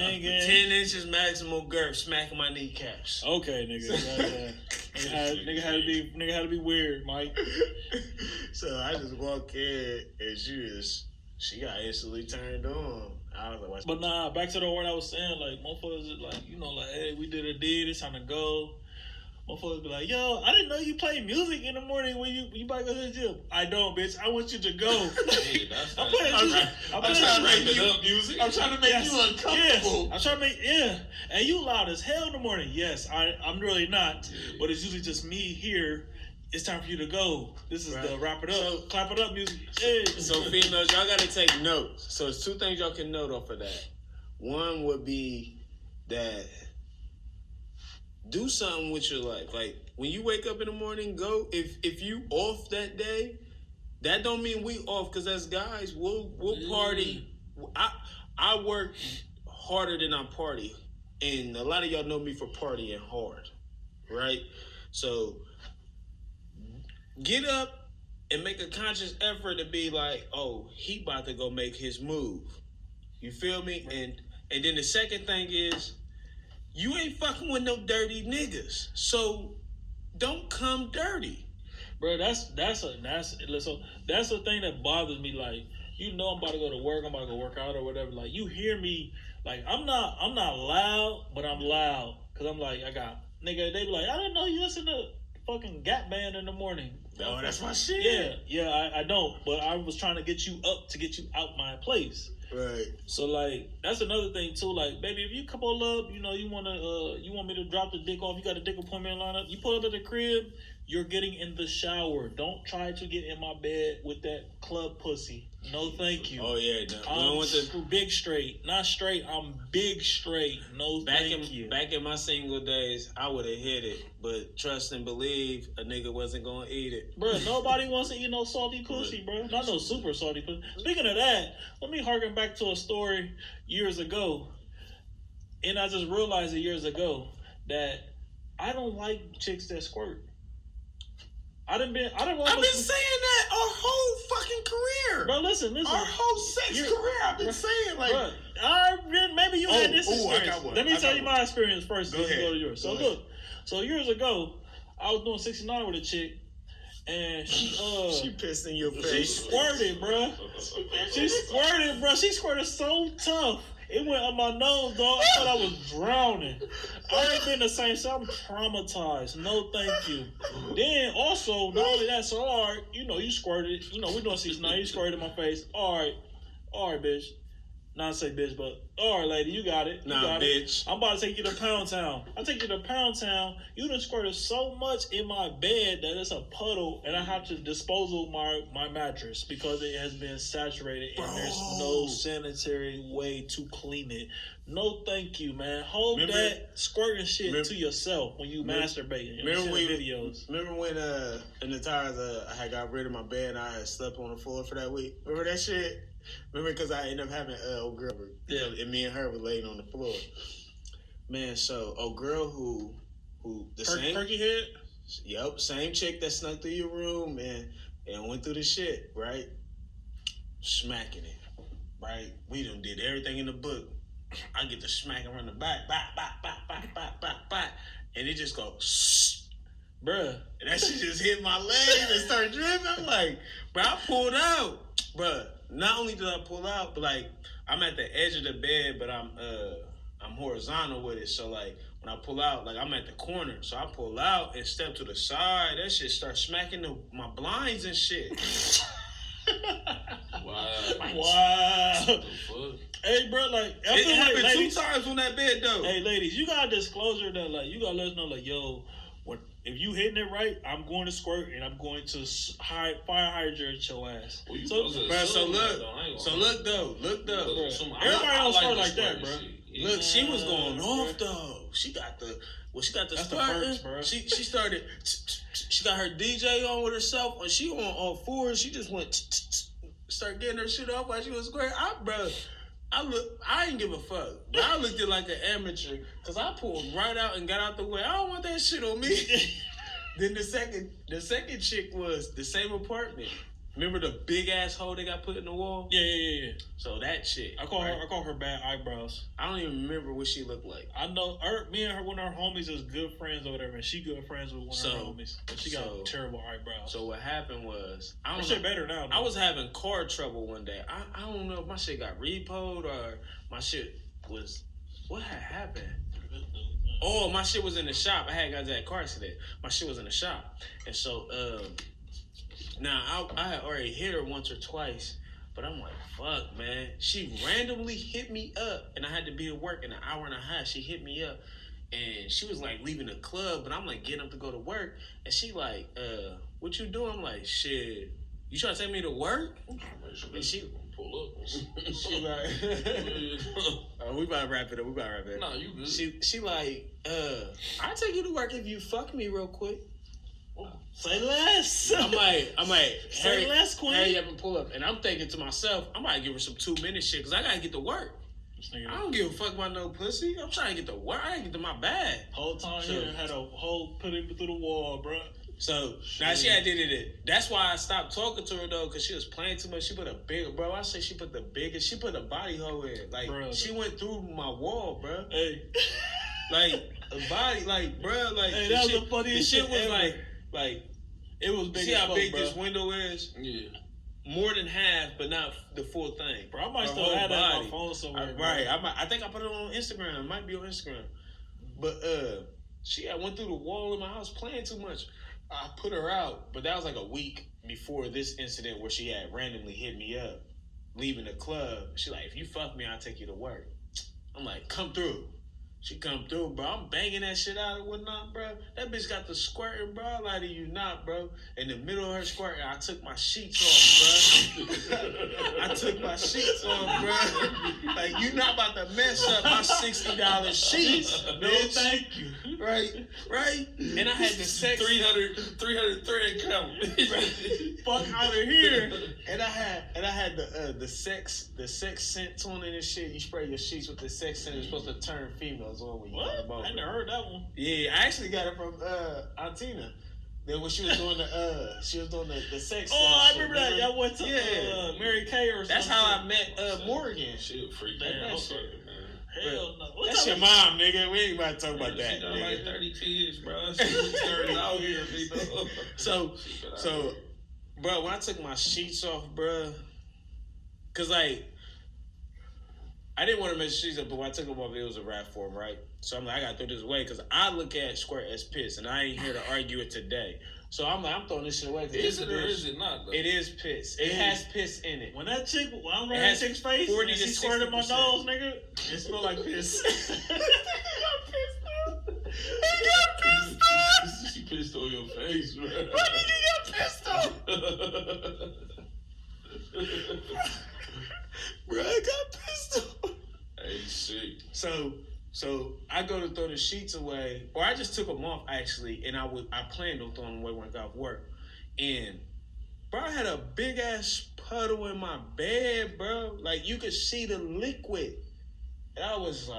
inches maximum girth, smacking my kneecaps. Okay, nigga. Nigga had to be weird, Mike. So I just walk in and she got instantly turned on. I was like, but nah, back to the word I was saying, like motherfuckers like, like, hey, we did a deed, it's time to go. Motherfuckers be like, yo, I didn't know you play music in the morning when you about to go to the gym. I don't, bitch. I want you to go. Hey, I'm trying to make you music. I'm trying to make you uncomfortable. Yes. I'm trying to make and you loud as hell in the morning. Yes, I'm really not. Yeah. But it's usually just me here. It's time for you to go. This is the wrap it up. So, clap it up music. Hey. So females, y'all gotta take notes. So it's two things y'all can note off of that. One would be that do something with your life. Like when you wake up in the morning, go. If you off that day, that don't mean we off. Because as guys, we'll party. I work harder than I party, and a lot of y'all know me for partying hard, right? So get up and make a conscious effort to be like, oh, he about to go make his move. You feel me? And then the second thing is, you ain't fucking with no dirty niggas, so don't come dirty, bro. That's the thing that bothers me. Like, I'm about to go to work, I'm about to go work out or whatever. Like, you hear me, like I'm not loud, but I'm loud because I'm like, I got nigga. They be like, I didn't know you listen to fucking Gap Band in the morning. Oh, that's my shit. Yeah, I don't, but I was trying to get you up to get you out my place. Right. So like that's another thing too. Like, baby, if you couple up, you want me to drop the dick off. You got a dick appointment lined up. You pull up at the crib. You're getting in the shower. Don't try to get in my bed with that club pussy. No, thank you. Oh yeah, no. I'm big straight, not straight. I'm big straight. No, thank you. Back in my single days, I would have hit it, but trust and believe, a nigga wasn't gonna eat it. Bro, nobody wants to eat no salty pussy, bro. Not no super salty pussy. Speaking of that, let me harken back to a story years ago, and I just realized years ago that I don't like chicks that squirt. I've been saying that our whole fucking career. Bro, listen. Our whole sex career, I've been saying like. Bro, maybe you had this experience. I got one. Let me tell you my experience first. Go ahead. Go to yours. So look, years ago, I was doing 69 with a chick, and she pissed in your face. She squirted, bro. She squirted so tough. It went up my nose, dog. I thought I was drowning. I ain't been the same, so I'm traumatized. No, thank you. Then, also, not only that, so, all right, you squirted. We're doing 69. You squirted in my face. All right, bitch. Not say bitch, but all right, lady, you got it. Bitch. I'm about to take you to Pound Town. I take you to Pound Town. You done squirted so much in my bed that it's a puddle, and I have to dispose of my mattress because it has been saturated, and there's no sanitary way to clean it. No, thank you, man. Hold that squirting shit to yourself when you masturbate. Remember when videos? Remember when in the tires I had got rid of my bed and I had slept on the floor for that week? Remember that shit? Remember, because I ended up having old girl, and me and her were laying on the floor. Man, so old girl who the same perky head. Yep, same chick that snuck through your room and went through the shit, right? Smacking it, right? We done did everything in the book. I get to smacking around the back, and it just goes, bruh. And that shit just hit my leg and started dripping. I'm like, bro, I pulled out, bruh. Not only did I pull out, but like I'm at the edge of the bed, but I'm horizontal with it. So like when I pull out, like I'm at the corner. So I pull out and step to the side. That shit starts smacking my blinds and shit. Wow. Hey, bro, like it happened 2 times on that bed though. Hey, ladies, you gotta disclosure that, like, you gotta let us know, like, yo, If you hitting it right, I'm going to squirt and I'm going to fire hydrant your ass. Well, look though. Everybody else squirt like that, bro. Look, she was going off though. She got the starting. Bro. She started. She got her DJ on with herself. When she on all fours, she just went. Start getting her shit off while she was square. I didn't give a fuck. But I looked at like an amateur because I pulled right out and got out the way. I don't want that shit on me. Then the second chick was the same apartment. Remember the big ass hole they got put in the wall? Yeah. So that chick. I call her bad eyebrows. I don't even remember what she looked like. I know me and her, one of her homies is good friends or whatever, and she good friends with one of her homies. But she got terrible eyebrows. So what happened was that shit better now. I was having car trouble one day. I don't know if my shit got repoed or my shit was what had happened. Oh, my shit was in the shop. I had got that car accident. My shit was in the shop. And so now I had already hit her once or twice, but I'm like, fuck, man. She randomly hit me up, and I had to be at work in an hour and a half. She hit me up, and she was like leaving the club, but I'm like getting up to go to work, and she like, what you doing? I'm like, shit. You trying to take me to work? And she pull up. She like, we about to wrap it up. Nah, you good. She like, I'll take you to work if you fuck me real quick. Say less. I'm like, say less, Queen. Hurry up and pull up. And I'm thinking to myself, I might give her some 2-minute shit because I gotta get to work. I don't give a fuck about no pussy. I'm trying to get to work. I gotta get to my bag. Whole time here had a hole put in through the wall, bro. So now she had did it. That's why I stopped talking to her though, because she was playing too much. She put a big, bro. I say she put the biggest. She put a body hole in. Like she went through my wall, bro. Hey, like a body, like bro, like hey, that was the funniest shit. Was ever. like it was big. See how big bro. this window is? Yeah. More than half, but not the full thing. Bro, I might still have that on my phone somewhere. Right. I think I put it on Instagram. It might be on Instagram. But she went through the wall in my house playing too much. I put her out, but that was like a week before this incident where she had randomly hit me up, leaving the club. She like, if you fuck me, I'll take you to work. I'm like, come through. She come through, bro. I'm banging that shit out and whatnot, bro. That bitch got the squirting, bro. I lie to you not, bro. In the middle of her squirting, I took my sheets off, bro. I took my sheets off, bro. Like, you not about to mess up my $60 sheets, bitch. No, thank you. Right? And I had the sex 300 thread count. Fuck out of here. And I had the sex scent on it and shit. You spray your sheets with the sex scent. It's supposed to turn females on when you what? got them over. I never heard that one. Yeah, I actually got it from Antina. Then when she was doing the sex. Oh, I remember that. Y'all went to Mary Kay or something. That's how I met Morgan. She a freak. That shit. Hell no. That's your mom, nigga. We ain't about to talk about that. She got nigga. like 30 kids, bro. She's 30 out here, people. So, bro, when I took my sheets off, bro, cause like I didn't want to mess the sheets up, but when I took them off, it was a wrap for them, right? So I'm like, I gotta throw this away, cause I look at squirt as piss, and I ain't here to argue it today. So I'm like, I'm throwing this shit away. Is it or is it not? Though? It is piss. It has piss in it. When I'm running that chick's face, 40 and to she squirted my 60%. nose, nigga, it smell like piss. She pissed on your face, bro. Why did you get pissed off? Bro, I got pissed off. Hey, sick. So I go to throw the sheets away, or I just took them off actually, and I planned on throwing them away when I got off work. And bro, I had a big ass puddle in my bed, bro. Like you could see the liquid. And I was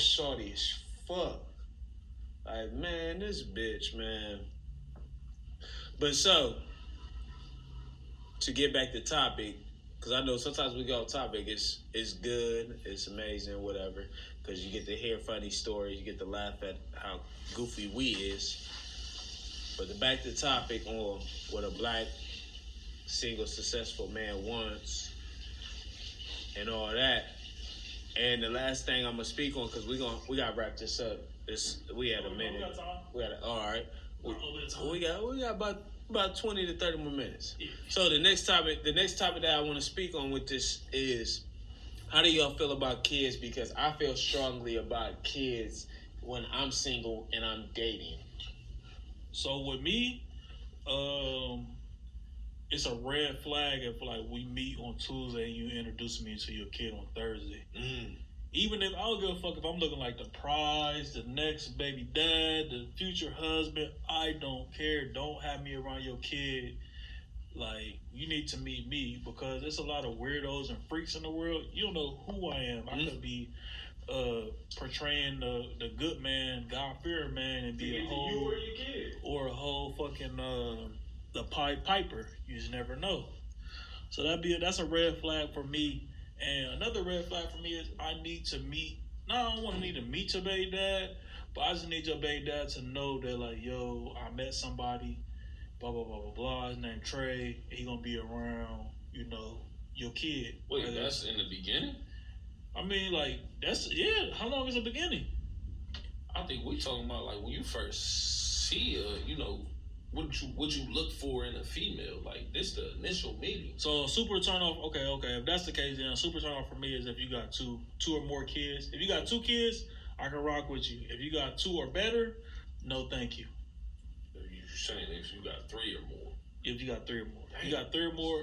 salty as fuck. Like, man, this bitch, man. But so, to get back to topic, because I know sometimes we go off topic, it's good, it's amazing, whatever. Because you get to hear funny stories, you get to laugh at how goofy we is. But to back to topic on what a black, single, successful man wants and all that. And the last thing I'm gonna speak on, because we gotta wrap this up. We had a minute. We got all right. We got about 20 to 30 more minutes. Yeah. So the next topic that I want to speak on with this is, how do y'all feel about kids? Because I feel strongly about kids when I'm single and I'm dating. So with me, um, it's a red flag if like we meet on Tuesday and you introduce me to your kid on Thursday. Even if I don't give a fuck if I'm looking like the prize, the next baby dad, the future husband, I don't care. Don't have me around your kid. Like, you need to meet me because there's a lot of weirdos and freaks in the world. You don't know who I am. I could be portraying the good man, God fearing man, and be a whole or a whole fucking the Pied Piper. You just never know. So that's a red flag for me. And another red flag for me is I need to meet. No, I don't want to need to meet your baby dad, but I just need your baby dad to know that like, yo, I met somebody, blah blah blah blah blah. His name Trey. He gonna be around, your kid. Wait, that's in the beginning? I mean, like that's yeah. How long is the beginning? I think we talking about like when you first see what you look for in a female. Like this the initial meeting. So super turn off. Okay. If that's the case, then a super turn off for me is if you got two or more kids. If you got 2 kids, I can rock with you. If you got 2 or better, no, thank you. You saying if you got 3 or more? If you got 3 or more, you got 3 or more,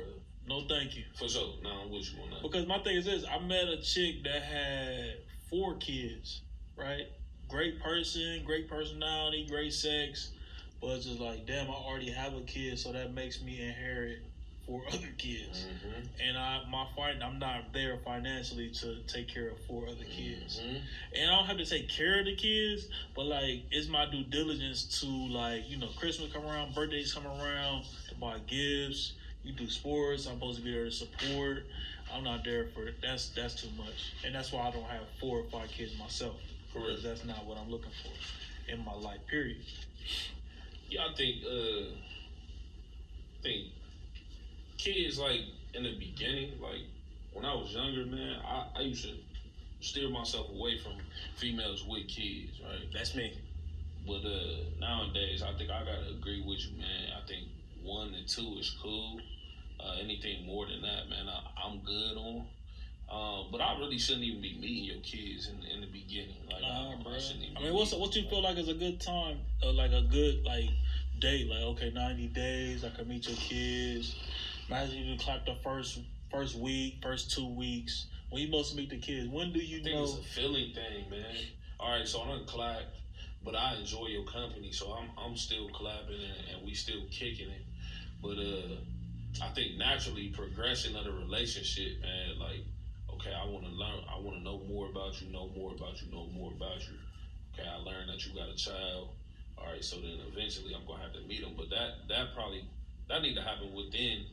no, thank you. For sure. Now I'm with you on that. Because my thing is this: I met a chick that had 4 kids. Right, great person, great personality, great sex. But it's just like, damn, I already have a kid, so that makes me inherit 4 other kids. And I'm not there financially to take care of 4 other kids. And I don't have to take care of the kids, but like, it's my due diligence to like, Christmas come around, birthdays come around, to buy gifts. You do sports, I'm supposed to be there to support. I'm not there for it. That's too much, and that's why I don't have 4 or 5 kids myself. Because that's not what I'm looking for in my life. Period. Yeah, I think kids like in the beginning, like when I was younger, man, I used to steer myself away from females with kids, right? That's me. But nowadays, I think I gotta agree with you, man. I think 1 and 2 is cool. Anything more than that, man, I'm good on. But I really shouldn't even be meeting your kids in the beginning. Like, I shouldn't even. I mean, what you feel like is a good time, like a good like date? Like, okay, 90 days, I can meet your kids. Imagine you clap the first week, first 2 weeks. When you supposed to meet the kids, when do you I think know? it's a feeling thing, man. All right, so I don't clap, but I enjoy your company, so I'm still clapping and we still kicking it. But I think naturally progression of the relationship, man, like, okay, I want to learn, I want to know more about you, know more about you. Okay, I learned that you got a child. All right, so then eventually I'm gonna have to meet them. But that need to happen within.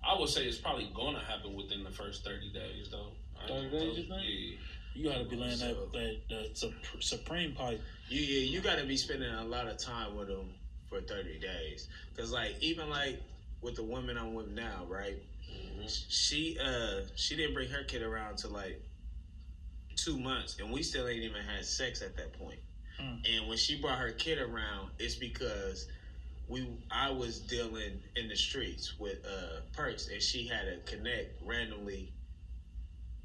I would say it's probably gonna happen within the first 30 days, though. 30 days, you think? Yeah. You gotta be laying that supreme pipe. You gotta be spending a lot of time with them for 30 days. Cause like even like with the woman I'm with now, right? She didn't bring her kid around to like 2 months, and we still ain't even had sex at that point. And when she brought her kid around, it's because I was dealing in the streets with perks, and she had to connect randomly.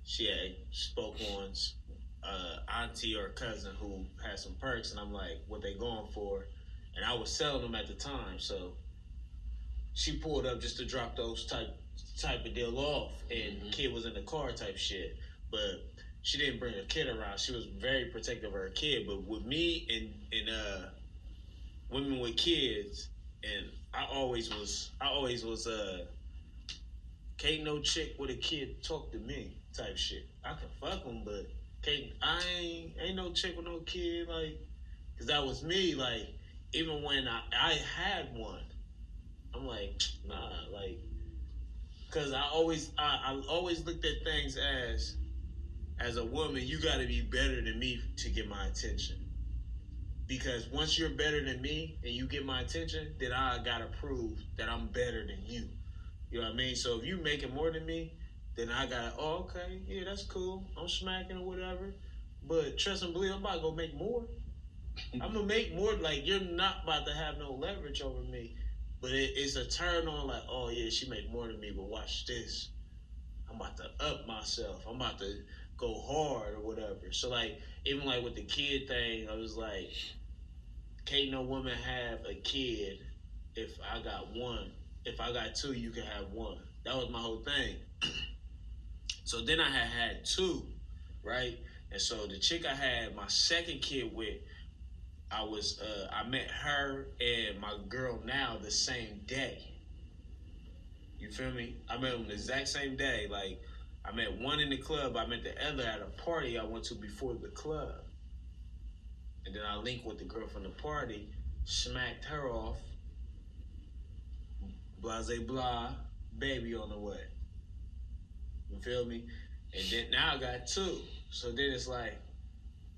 She had spoke on auntie or cousin who had some perks, and I'm like, what they going for? And I was selling them at the time, so she pulled up just to drop those type of deal off, and kid was in the car type shit. But she didn't bring her kid around. She was very protective of her kid. But with me and women with kids, and I always was can't no chick with a kid talk to me type shit. I can fuck them, but ain't no chick with no kid, like, cause that was me. Like, even when I had one, I'm like, nah, like, cause I always looked at things as a woman, you got to be better than me to get my attention. Because once you're better than me and you get my attention, then I gotta prove that I'm better than you. You know what I mean? So if you making more than me, then I got, okay, yeah, that's cool. I'm smacking or whatever. But trust and believe, I'm about to go make more. I'm gonna make more. Like, you're not about to have no leverage over me. But it's a turn on, like, oh yeah, she make more than me, but watch this. I'm about to up myself. I'm about to go hard or whatever. So like, even like with the kid thing, I was like, can't no woman have a kid if I got one. If I got two, you can have one. That was my whole thing. So then I had two, right? And so the chick I had my second kid with, I met her and my girl now the same day. You feel me? I met them the exact same day. Like, I met one in the club, I met the other at a party I went to before the club. And then I linked with the girl from the party, smacked her off, blase blah, baby on the way. You feel me? And then now I got two. So then it's like,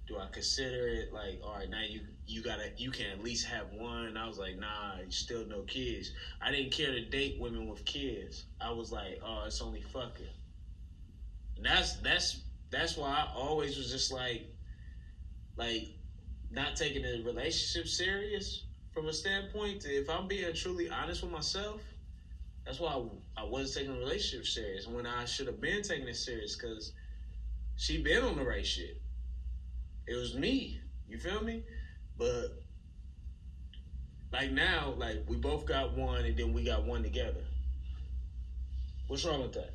do I consider it like, all right, now you can at least have one? I was like, nah, still no kids. I didn't care to date women with kids. I was like, oh, it's only fucking. And that's why I always was just like not taking a relationship serious from a standpoint. If I'm being truly honest with myself, that's why I wasn't taking a relationship serious when I should have been taking it serious, because she been on the right shit. It was me. You feel me? But like now, like we both got one and then we got one together. What's wrong with that?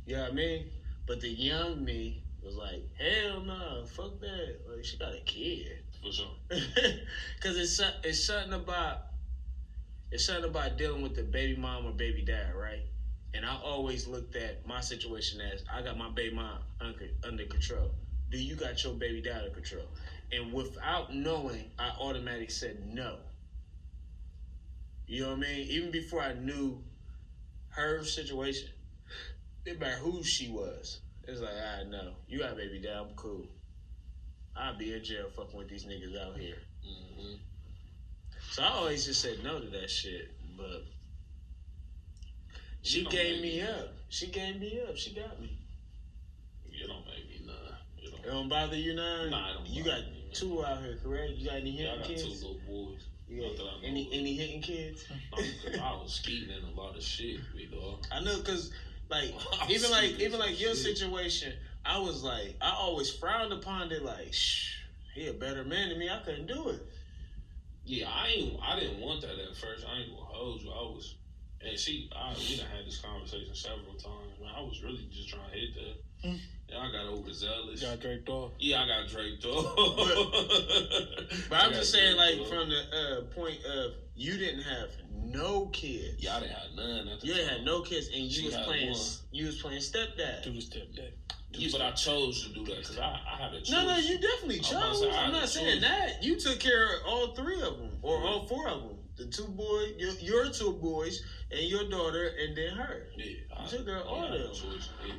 You know what I mean? But the young me was like, hell no, fuck that. Like, she got a kid. For sure. Cause it's something about dealing with the baby mom or baby dad, right? And I always looked at my situation as I got my baby mom under control. Do you got your baby dad under control? And without knowing, I automatically said no. You know what I mean? Even before I knew her situation, it didn't matter who she was. It's like, no, you got a baby dad, I'm cool. I'll be in jail fucking with these niggas out here. Mm-hmm. So I always just said no to that shit, but she gave me up. She gave me up. She got me. You don't make me none. It don't bother you now? Nah, it don't You bother got me, two out here, correct? You got any hitting kids? I got two little boys. You got any hitting kids? No, because I was skeeting in a lot of shit, big dog. I know, because like even like your situation, I was like, I always frowned upon it. Like, he a better man than me. I couldn't do it. Yeah, I didn't want that at first. I ain't gonna hold you. We done had this conversation several times. Man, I was really just trying to hit that. And I got overzealous. Got draped off. Yeah, I got draped off. But I'm just saying, like, from the point of you didn't have no kids. Yeah, I didn't have none. You didn't have no kids, and you was playing stepdad. Do the stepdad. Yeah, but I chose to do that because I had a choice. No, you definitely chose. I'm not saying that. You took care of all three of them, or all four of them. The two boys, your two boys, and your daughter, and then her. Yeah, you took care of all of them. Yeah.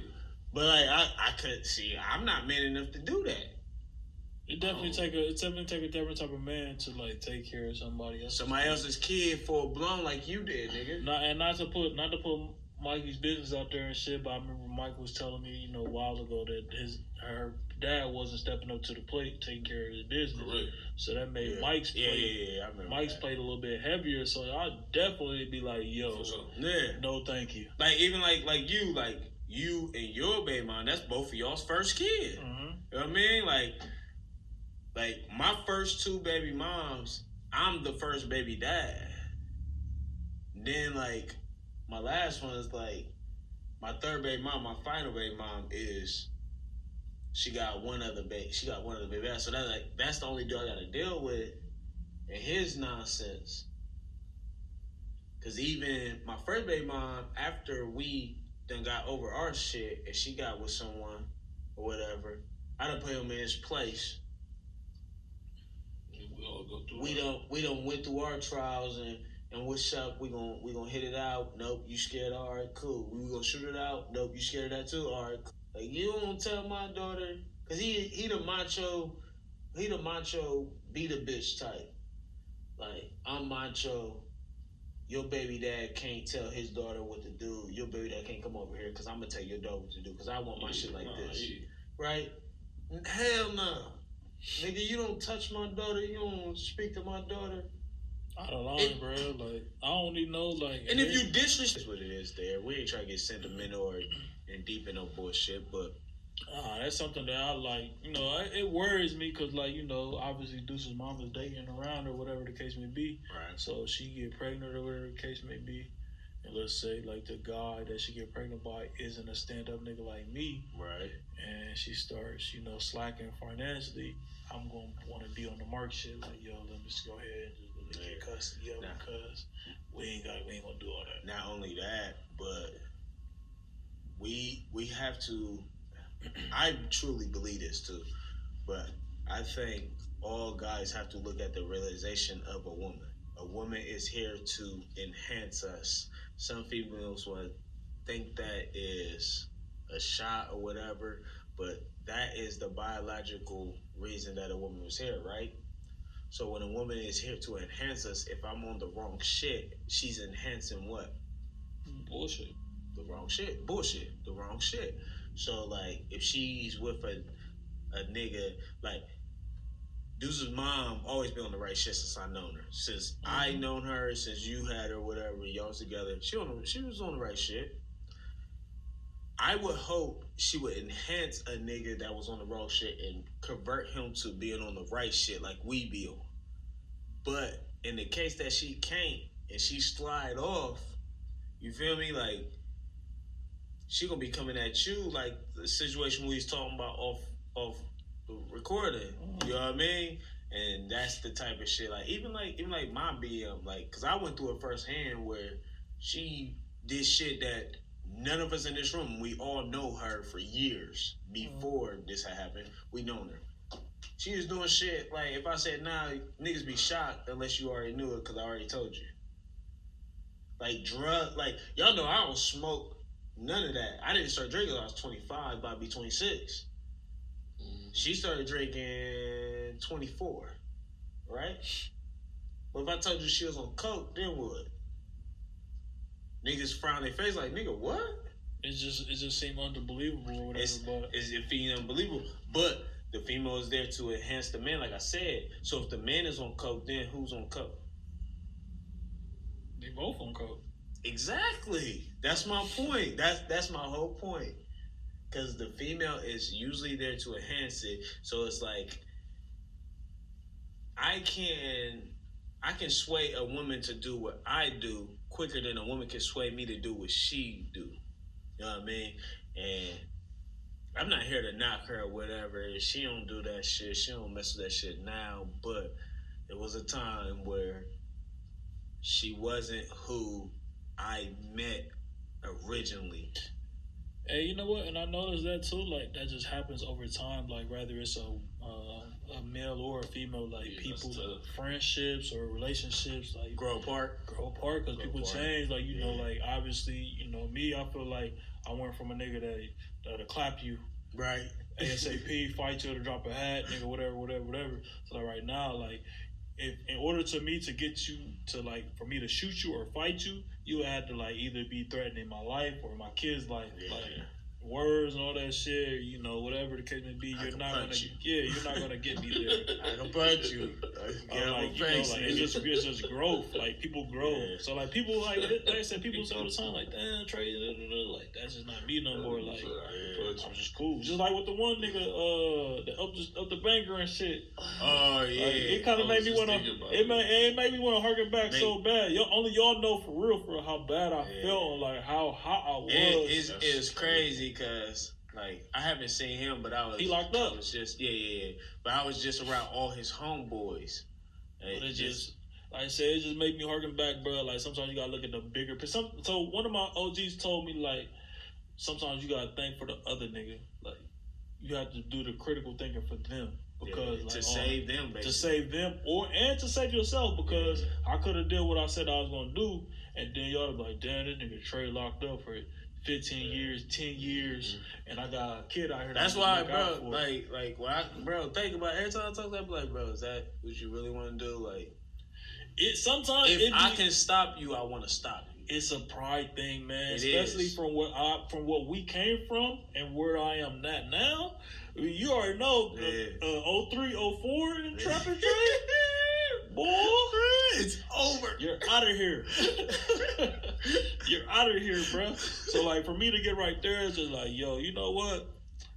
But like, I couldn't see. I'm not man enough to do that. It definitely take a different type of man to like take care of somebody else's kid full blown like you did, nigga. Not to put Mikey's business out there and shit, but I remember Mike was telling me, a while ago that her dad wasn't stepping up to the plate, taking care of his business. Correct. So that made Mike's plate. I remember Mike's that. plate a little bit heavier. So I'd definitely be like, yo, no, thank you. Like even like you and your baby mom, that's both of y'all's first kid. Mm-hmm. You know what I mean? Like my first two baby moms, I'm the first baby dad. Then like my last one is like my third baby mom, my final baby mom is she got one other baby. She got one other baby. So that's the only dude I got to deal with, and his nonsense. Cause even my first baby mom, after we done got over our shit and she got with someone or whatever, I done put him in his place. We all go through. We done went through our trials and what's up? We gonna hit it out. Nope, you scared? All right, cool. We gonna shoot it out. Nope, you scared of that too? All right, cool. Like you don't tell my daughter, cause he the macho be the bitch type. Like I'm macho. Your baby dad can't tell his daughter what to do. Your baby dad can't come over here because I'm gonna tell your daughter what to do because I want my shit like this, right? Hell no, nigga. You don't touch my daughter. You don't speak to my daughter. Out of line, bro. Like I don't even know. Like, and if you disrespect, what it is there. We ain't trying to get sentimental and deep in no bullshit, but That's something that I like. It worries me because, obviously Deuce's mom is dating around or whatever the case may be. Right. So she get pregnant or whatever the case may be. And let's say, like, the guy that she get pregnant by isn't a stand-up nigga like me. Right. And she starts, slacking financially. I'm going to want to be on the mark shit. Like, yo, let me just go ahead and just really get custody of because we ain't going to do all that. Not only that, but we have to... I truly believe this too, but I think all guys have to look at the realization of a woman. A woman is here to enhance us. Some females would think that is a shot or whatever, but that is the biological reason that a woman was here, right? So when a woman is here to enhance us, if I'm on the wrong shit, she's enhancing what? Bullshit. The wrong shit. Bullshit. The wrong shit. So, like, if she's with a nigga, like, Deuce's mom always been on the right shit since I known her. Since I known her, since you had her, whatever, y'all was together, she was on the right shit. I would hope she would enhance a nigga that was on the wrong shit and convert him to being on the right shit like we be on. But in the case that she can't and she slide off, you feel me? Like, she gonna be coming at you like the situation we was talking about off the recording. You know what I mean? And that's the type of shit. Like even like my BM, like, cause I went through it firsthand where she did shit that none of us in this room, we all know her for years before this had happened. We known her. She was doing shit like if I said nah, niggas be shocked unless you already knew it because I already told you. Like like y'all know I don't smoke. None of that. I didn't start drinking until I was 25, about to be 26. She started drinking 24, right? But if I told you she was on coke, then what? Niggas frown their face like, nigga, what? It just seemed unbelievable or whatever. It feeling unbelievable. But the female is there to enhance the man, like I said. So if the man is on coke, then who's on coke? They both on coke. Exactly. That's my point. That's my whole point. Because the female is usually there to enhance it. So it's like I can sway a woman to do what I do quicker than a woman can sway me to do what she do. You know what I mean? And I'm not here to knock her or whatever. She don't do that shit. She don't mess with that shit now. But there was a time where she wasn't who I met originally. Hey, you know what? And I noticed that too. Like that just happens over time. Like whether it's a male or a female, like people, friendships or relationships, like grow apart because people change. Like like obviously, me. I feel like I went from a nigga that'll clap you, right? ASAP, fight you to drop a hat, nigga, whatever. So like right now, like. If in order to me to get you to like for me to shoot you or fight you, you had to like either be threatening my life or my kids' life, like words and all that shit. Whatever the case may be, you're not gonna get me there. I can punch you. It's just growth. Like people grow. Yeah. So like people like I said, people say all the time like, damn, Trey, like that's just not me no more. Like I'm just cool. Just like with the one nigga, the up the banker and shit. Oh yeah. Like, it kind of made me wanna. It made me wanna harken back so bad. Only y'all know for real how bad I felt and like how hot I was. It's crazy because like I haven't seen him, but he locked up. I was just but I was just around all his homeboys. It just like I said, it just made me harken back, bro. Like sometimes you gotta look at the bigger. So one of my OGs told me like sometimes you gotta think for the other nigga. Like you have to do the critical thinking for them. Because to save them, basically. To save them, and to save yourself. Because I could have did what I said I was gonna do, and then y'all be like, "Damn, this nigga Trey locked up for 15 years, 10 years, and I got a kid out here." That's why, bro. Bro, think about it. Every time I talk to that, like, bro, is that what you really want to do? Like, sometimes if I can stop you, I want to stop you. It's a pride thing, man. Especially from what we came from and where I am at now. I mean, you already know 03, 04 in trap and trade. Boy, it's over. You're out of here. You're out of here, bro. So like for me to get right there, it's just like, yo, you know what?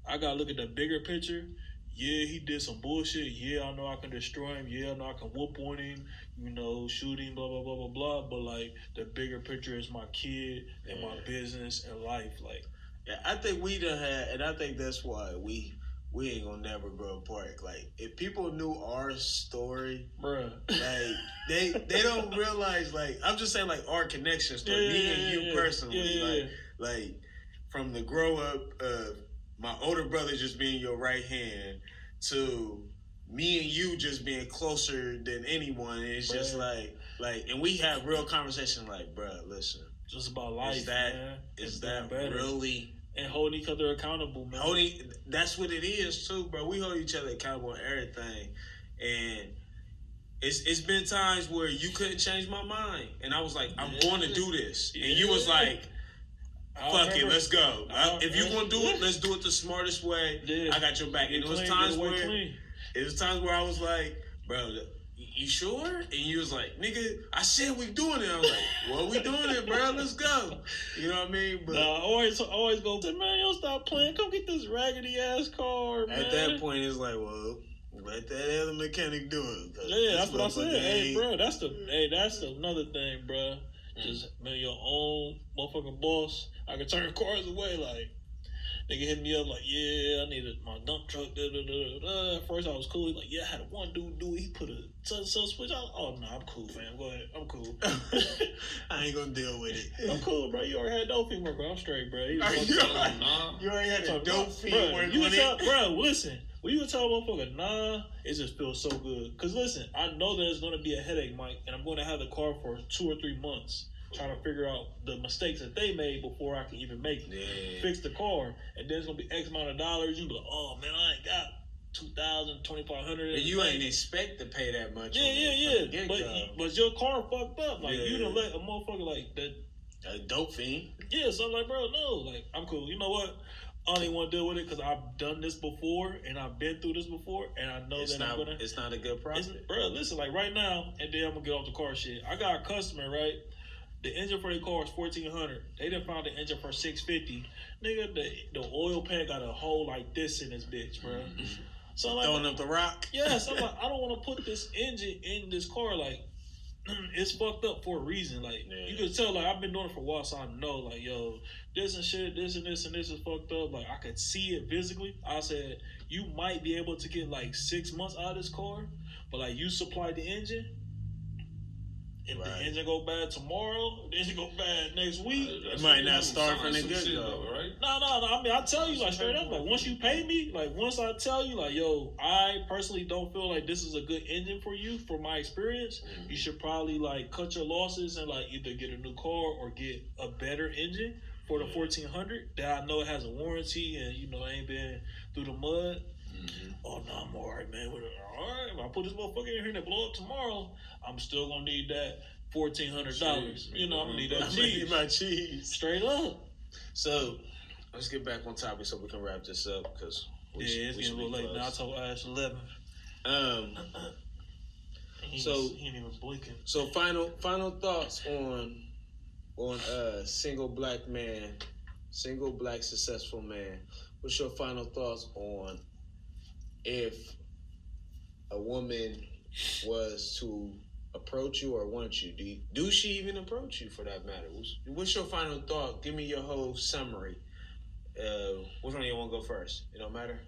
I gotta look at the bigger picture. Yeah, he did some bullshit. Yeah, I know I can destroy him. Yeah, I know I can whoop on him. Shoot him. Blah blah blah blah blah. But like the bigger picture is my kid and my business and life. Like, yeah, I think we done had, and I think that's why we ain't gonna never grow apart. Like, if people knew our story, bruh, like they don't realize. Like, I'm just saying, like our connection story, me and you personally, like from the grow up of my older brother just being your right hand to me and you just being closer than anyone. It's just like, and we have real conversation. Like, bruh, listen, just about life. Is that really? And holding each other accountable, man. That's what it is too, bro. We hold each other accountable on everything, and it's been times where you couldn't change my mind, and I was like, I'm going to do this, and you was like, fuck it, let's go. If you gonna do it, let's do it the smartest way. I got your back. And it was times where I was like, bro, you sure? And you was like, nigga, I said we doing it. I was like, well, we doing it, bro. Let's go. You know what I mean? But I always go, man, yo, stop playing. Come get this raggedy ass car, man. At that point, it's like, well, let that other mechanic do it. Yeah, that's what I said. Hey, bro, that's another thing, bro. Just, man, your own motherfucking boss. I can turn cars away, like. Nigga hit me up like, yeah, I needed my dump truck. At first I was cool. He's like, yeah, I had one dude do it. He put a switch on. Oh, no, I'm cool, fam. Go ahead. I'm cool. I ain't gonna deal with it. I'm cool, bro. You already had dope fiend work. I'm straight, bro. You already had a dope fiend work. Bro, listen. When you tell a motherfucker, nah, it just feels so good. Because listen, I know that it's going to be a headache, Mike, and I'm going to have the car for 2 or 3 months. Trying to figure out the mistakes that they made before I can even make it. Fix the car, and then it's gonna be X amount of dollars. You be like, oh man, I ain't got 2,000, 2,500. But you ain't expect to pay that much. Yeah. But your car fucked up. Like you done let a motherfucker like that. A dope fiend. Yeah, so I'm like, bro, no, like I'm cool. You know what? I don't even want to deal with it because I've done this before and I've been through this before, and I know it's not a good profit. Bro, listen, like right now, and then I'm gonna get off the car shit. I got a customer, right? The engine for their car is $1,400. They done found the engine for $650. Nigga, the oil pan got a hole like this in this bitch, bro. So I'm like, throwing up the rock. Yes, I'm like, I don't want to put this engine in this car. Like, it's fucked up for a reason. Like, you can tell. Like, I've been doing it for a while, so I know. Like, yo, this and shit, this and this and this is fucked up. Like, I could see it physically. I said, you might be able to get like 6 months out of this car, but like, you supply the engine. If the engine go bad tomorrow, the engine go bad next week. It might not start from the good though, right? No. I mean, I tell you like straight up, like once you pay me, like once I tell you, like yo, I personally don't feel like this is a good engine for you. From my experience, you should probably like cut your losses and like either get a new car or get a better engine for the 1,400 that I know it has a warranty and ain't been through the mud. Oh no, I'm alright, man. Alright, if I put this motherfucker in here and it blow up tomorrow, I'm still gonna need that $1,400. I'm gonna need that cheese. Need my cheese. Straight up. So let's get back on topic so we can wrap this up because it's getting a little late now. I told Ash 11. He ain't even blinking. So final thoughts on single black man, single black successful man. What's your final thoughts on if a woman was to approach you or want you? Do she even approach you for that matter? What's your final thought? Give me your whole summary. Which one do you want to go first? It don't matter?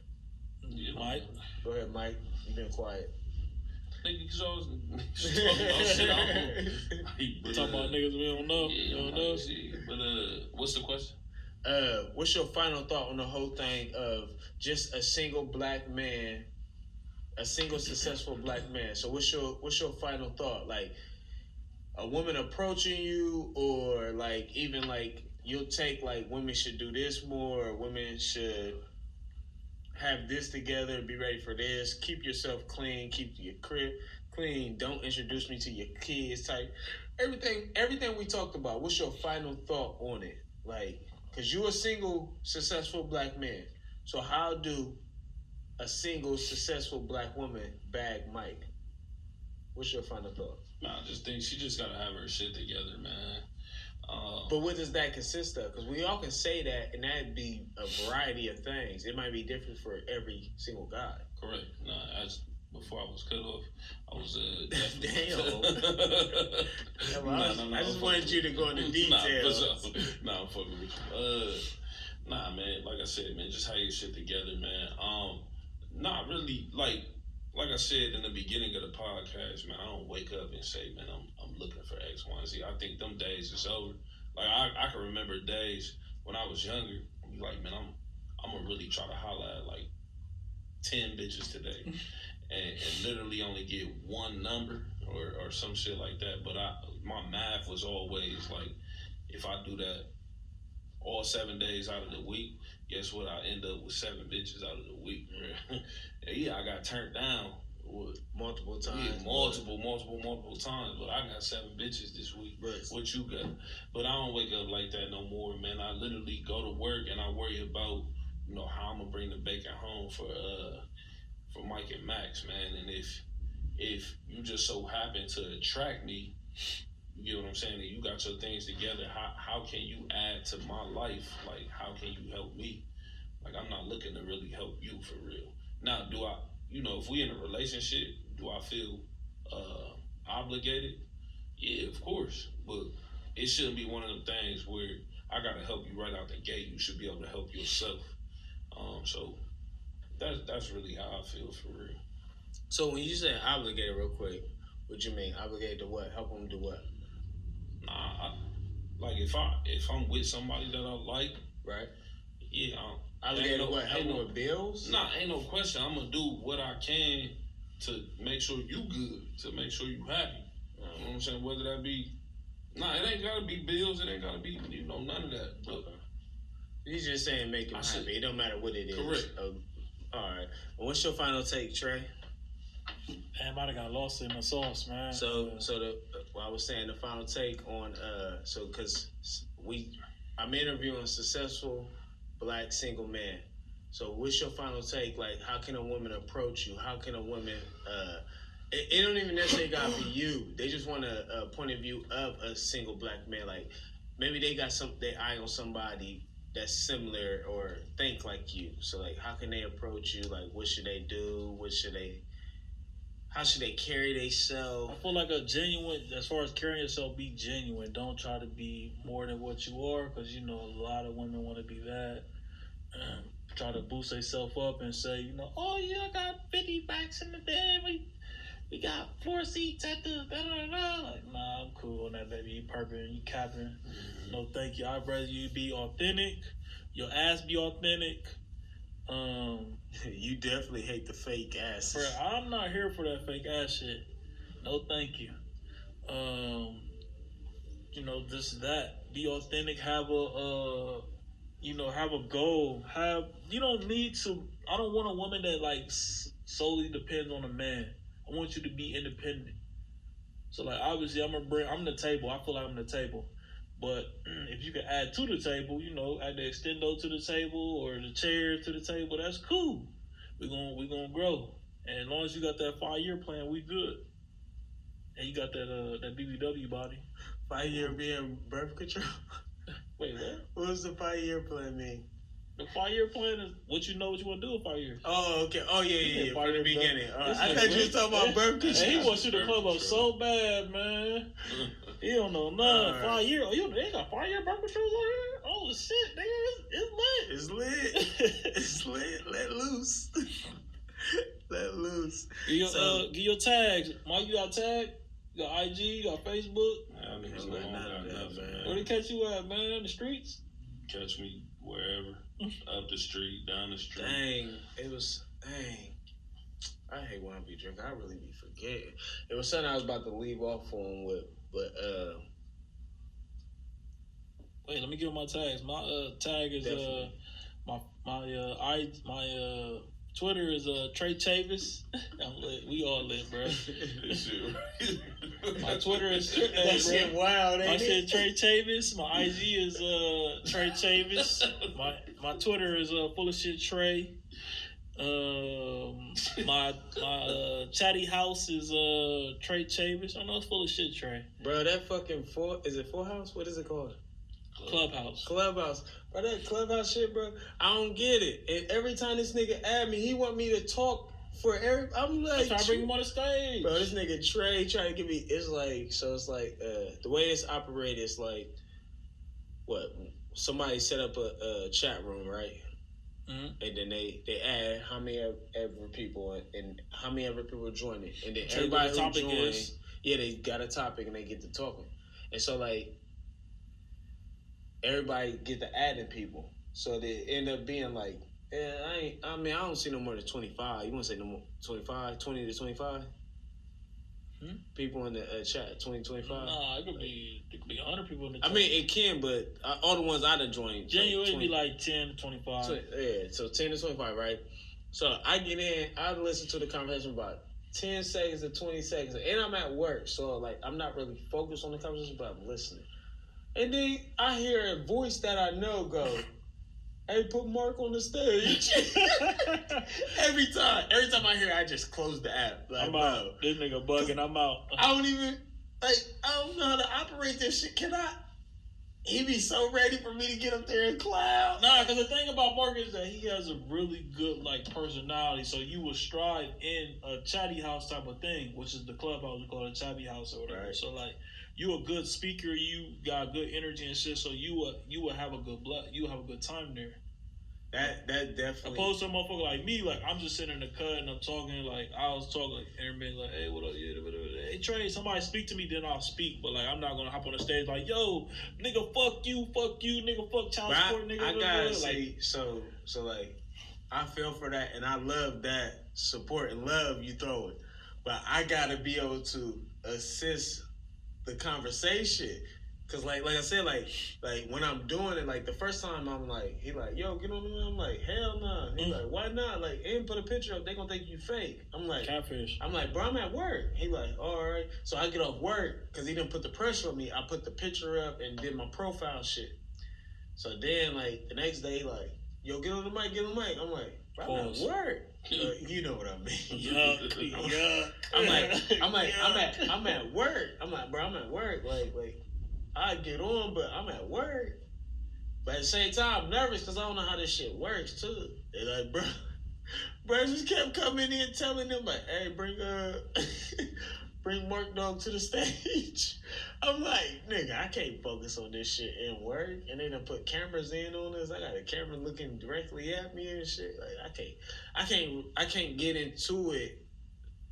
Mike? Go ahead, Mike. You've been quiet. Niggas always talking about shit. Talking about niggas we don't know. Yeah, you don't know. But what's the question? What's your final thought on the whole thing of just a single black man, a single successful black man? So what's your final thought? Like a woman approaching you, or like even like you'll take like women should do this more, or women should have this together, be ready for this, keep yourself clean, keep your crib clean, don't introduce me to your kids type. Everything we talked about, what's your final thought on it? Like, because you're a single, successful black man. So how do a single, successful black woman bag Mike? What's your final thought? Nah, I just think she just got to have her shit together, man. But what does that consist of? Because we all can say that, and that'd be a variety of things. It might be different for every single guy. Correct. No, before I was cut off, I was damn. I just wanted you to go into details. Nah, I'm fucking with you. Nah, man. Like I said, man, just how you shit together, man. Nah, really, like I said in the beginning of the podcast, man. I don't wake up and say, man, I'm looking for X, Y, and Z. I think them days is over. Like I can remember days when I was younger. I'd be like, man, I'm gonna really try to holler at like 10 bitches today, and literally only get one number or some shit like that. But my math was always like, if I do that all 7 days out of the week, guess what? I end up with 7 bitches out of the week. Yeah, I got turned down. Multiple times. Yeah, multiple times. But I got 7 bitches this week. Right. What you got? But I don't wake up like that no more, man. I literally go to work and I worry about, how I'm gonna bring the bacon home for Mike and Max, man. And if you just so happen to attract me, you get what I'm saying, and you got your things together, how can you add to my life? Like, how can you help me? Like, I'm not looking to really help you for real. Now, do I, if we in a relationship, do I feel obligated? Yeah, of course. But it shouldn't be one of them things where I gotta help you right out the gate. You should be able to help yourself. So that's really how I feel for real. So when you say obligated, real quick, what you mean? Obligated to what? Help them do what? Nah, like if I'm with somebody that I like, right? Yeah, obligated to what? Help them with bills? Nah, ain't no question. I'm gonna do what I can to make sure you good, to make sure you happy. You know what I'm saying? Whether that be, it ain't gotta be bills. It ain't gotta be, none of that. But okay. He's just saying make him happy. It don't matter what it is. Correct. All right. Well, what's your final take, Trey? Man, I might have got lost in the sauce, man. I was saying the final take on because I'm interviewing successful Black single man. So what's your final take? Like, how can a woman approach you? How can a woman? It don't even necessarily gotta be you. They just want a point of view of a single Black man. Like, maybe they got they eye on somebody that's similar or think like you. So like, how can they approach you? Like, what should they do? How should they carry themselves? I feel like a genuine, as far as carrying yourself, be genuine. Don't try to be more than what you are, because a lot of women want to be that. Try to boost themselves up and say, oh yeah, I got 50 backs in the day. We got 4 seats at the da-da-da-da. Like, nah, I'm cool on that, baby. You perping, you capping. No, thank you. I'd rather you be authentic. Your ass be authentic. You definitely hate the fake ass. Bro, I'm not here for that fake ass shit. No, thank you. This that. Be authentic. Have a have a goal. You don't need to. I don't want a woman that like solely depends on a man. I want you to be independent. So like, obviously, I'm the table. I feel like I'm the table. But if you can add to the table, add the extendo to the table or the chairs to the table, that's cool. We're gonna grow. And as long as you got that 5-year plan, we good. And you got that BBW body. 5-year being birth control? Wait, what? What does the 5-year plan mean? The 5-year plan is what you want to do in 5 years. Oh, okay. Oh, yeah. From the beginning. I thought you were talking about birth control. He wants you to come up so bad, man. He don't know nothing. 5 years. Oh, they got 5-year birth controls on here? Oh, shit, nigga. It's lit. It's lit. Let loose. Let loose. Give your tags. Mike, you got tag? You got IG? You got Facebook? I don't got none of that, man. Where they catch you at, man? The streets? Catch me wherever. Up the street, down the street. Dang. I hate when I be drinking. I really be forgetting. It was something I was about to leave off on with, but wait, let me give my tags. My tag is my Twitter is Trey Chavis. I'm lit. We all lit, bro. My Twitter is that shit wild. My shit Trey Chavis. My IG is Trey Chavis. My Twitter is full of shit Trey. My chatty house is Trey Chavis. I know it's full of shit, Trey. Bro, that fucking is it Full House? What is it called? Clubhouse. Clubhouse. Bro, that Clubhouse shit, bro. I don't get it. And every time this nigga add me, he want me to talk for every. I'm like, I'm trying to bring him on the stage. Bro, this nigga Trey trying to give me. It's like the way it's operated. It's like what somebody set up a chat room, right? Mm-hmm. And then they add how many ever people and how many ever people join it, and then everybody who joins, they got a topic and they get to talking, and so like everybody get to adding people, so they end up being like, I don't see no more than 25. You want to say no more 25, 20 to 25? People in the chat, 20, 25? Nah, it could be 100 people in the chat. I mean, it can, but all the ones I done joined. Genuinely be like 10 to 25. So 10 to 25, right? So I get in, I listen to the conversation about 10 seconds to 20 seconds, and I'm at work, so like I'm not really focused on the conversation, but I'm listening. And then I hear a voice that I know go, "Hey, put Mark on the stage." Every time I hear it, I just close the app. Like, I'm out. This nigga bugging, I'm out. I don't know how to operate this shit. He be so ready for me to get up there and clown. Nah, because the thing about Mark is that he has a really good like personality, so you will strive in a chatty house type of thing, which is the Clubhouse, we call it a chatty house or whatever. Right. So like, you a good speaker, you got good energy and shit, so you will have a good time there. That definitely. Opposed to a motherfucker like me, like I'm just sitting in the cut and I'm talking, like I was talking like intermittent, like, hey, what up, yeah, whatever. Hey Trey, somebody speak to me, then I'll speak. But like I'm not gonna hop on the stage like, yo, nigga, fuck you, nigga, fuck child support, nigga. I gotta say, so like I feel for that, and I love that support and love you throw it, but I gotta be able to assist the conversation. Cause like I said, like when I'm doing it, like the first time I'm like, he like, yo, get on the line. I'm like, hell no. He like, why not? Like, and put a picture up, they gonna think you fake. I'm like, catfish. I'm like, bro, I'm at work. He like, all right. So I get off work, cause he didn't put the pressure on me. I put the picture up and did my profile shit. So then like the next day, like, yo, get on the mic. I'm like, bro, I'm at work. You know what I mean? I'm at work. I'm like, bro, I'm at work. Like. I get on, but I'm at work. But at the same time, I'm nervous because I don't know how this shit works too. They like, bro just kept coming in telling them like, hey, bring Mark Dog to the stage. I'm like, nigga, I can't focus on this shit and work. And they done put cameras in on us. I got a camera looking directly at me and shit. Like, I can't get into it.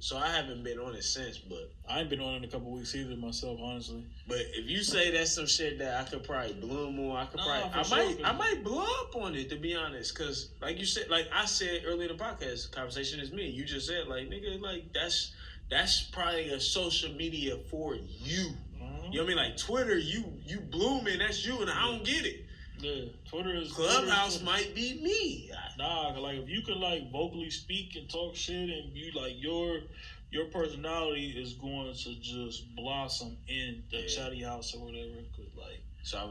So I haven't been on it since, but I ain't been on it in a couple weeks either myself, honestly. But if you say that's some shit that I could probably bloom on, I might blow up on it, to be honest. Cause like you said, like I said earlier in the podcast, conversation is me. You just said like, nigga, like that's probably a social media for you. Mm-hmm. You know what I mean? Like Twitter, you blooming, that's you, and I don't get it. Yeah, Twitter is Clubhouse might be me. Nah, like if you can like vocally speak and talk shit, and you like your personality is going to just blossom in the chatty house or whatever. Cause like,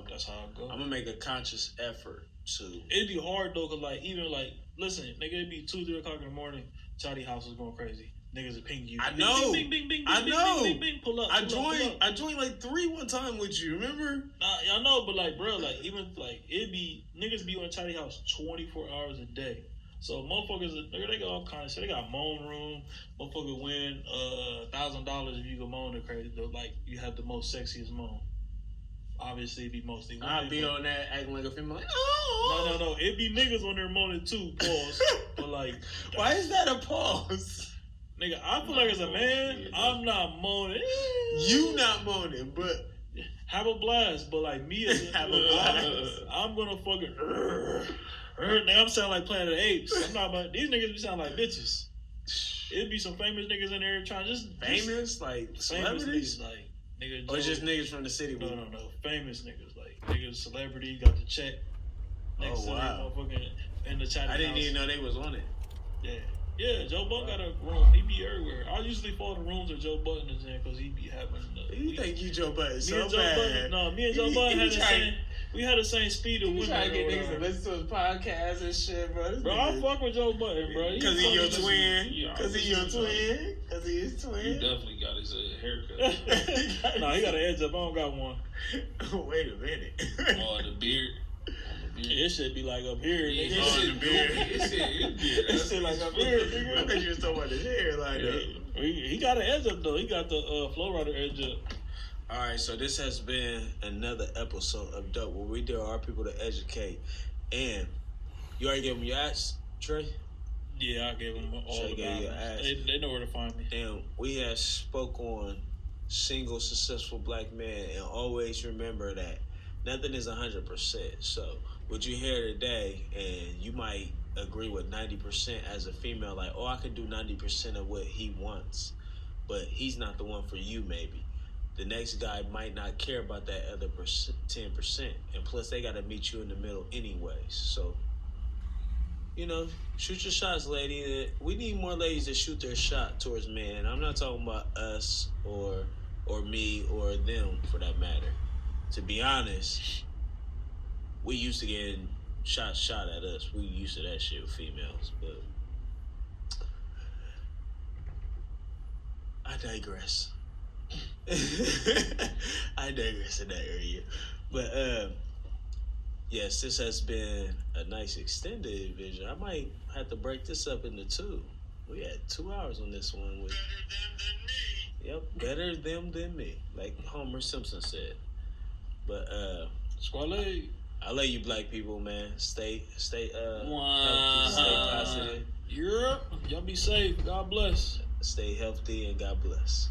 that's how it goes. I'm gonna make a conscious effort to. It'd be hard though, cause like even like listen, nigga, it'd be 2-3 o'clock in the morning. Chatty house is going crazy. Niggas are pinging you. I know. Bing, bing, bing, bing, I bing, know. Bing, bing, bing, pull up. I joined like 3 one time with you. Remember? Nah, I know, but like, bro, like even like it'd be niggas be on Chatty House 24 hours a day. So motherfuckers, they got all kinds of shit. They got moan room. Motherfucker win $1,000 if you go moan the crazy. Like you have the most sexiest moan. Obviously, it'd be mostly women. I'd be on that acting like a female. Like, oh. No. It'd be niggas on there moaning too. Pause. But like, why is that a pause? Nigga, I feel like as a man, I'm not moaning. You not moaning, but have a blast. But like me as have a blast. I'm gonna fucking. Nigga, I'm sounding like Planet of the Apes. I'm not about these niggas. Be sound like bitches. It'd be some famous niggas in there trying like celebrities, niggas, like niggas. Or just niggas from the city. No. Famous niggas, like niggas, celebrity got the check. Next to wow. Motherfucking in the chat. I didn't even know they was on it. Yeah, Joe Budden got a room. He be everywhere. I usually follow the rooms that Joe Budden is in because he be having. You think you Joe Budden so bad? Me and Joe Budden had the same. We had the same speed of You women. trying to get niggas to listen to his podcast and shit, bro. Bro, I fuck with Joe Budden, bro. Cause he your twin. Yeah, Cause he your twin. Cause he his twin. You definitely got his haircut. Nah, he got an edge up. I don't got one. Wait a minute. Oh, the beard. Yeah, it should be like up here. Yeah, Nigga. Oh, the beard. It shit like up here, nigga. I thought you was talking about his hair like that. He got an edge up though. He got the Flow Rider edge up. All right, so this has been another episode of Dope, where we dare our people to educate. And you already gave them your ads, Trey? Yeah, I gave them all Trey the gave you your guys. ads. They know where to find me. And we have spoke on single successful black men, and always remember that nothing is 100%. So what you hear today, and you might agree with 90% as a female, like, oh, I could do 90% of what he wants, but he's not the one for you, maybe. The next guy might not care about that other 10%, and plus they got to meet you in the middle anyways. So, you know, shoot your shots, lady. We need more ladies that shoot their shot towards men. I'm not talking about us or me or them for that matter. To be honest, we used to getting shots shot at us. We used to that shit with females, but I digress. I digress in that area. But yes, this has been a nice extended vision. I might have to break this up into two. We had 2 hours on this one with better them than me, like Homer Simpson said. But Squale. I love you black people, man. Stay healthy, Wow. stay positive. Europe. Y'all be safe. God bless. Stay healthy and God bless.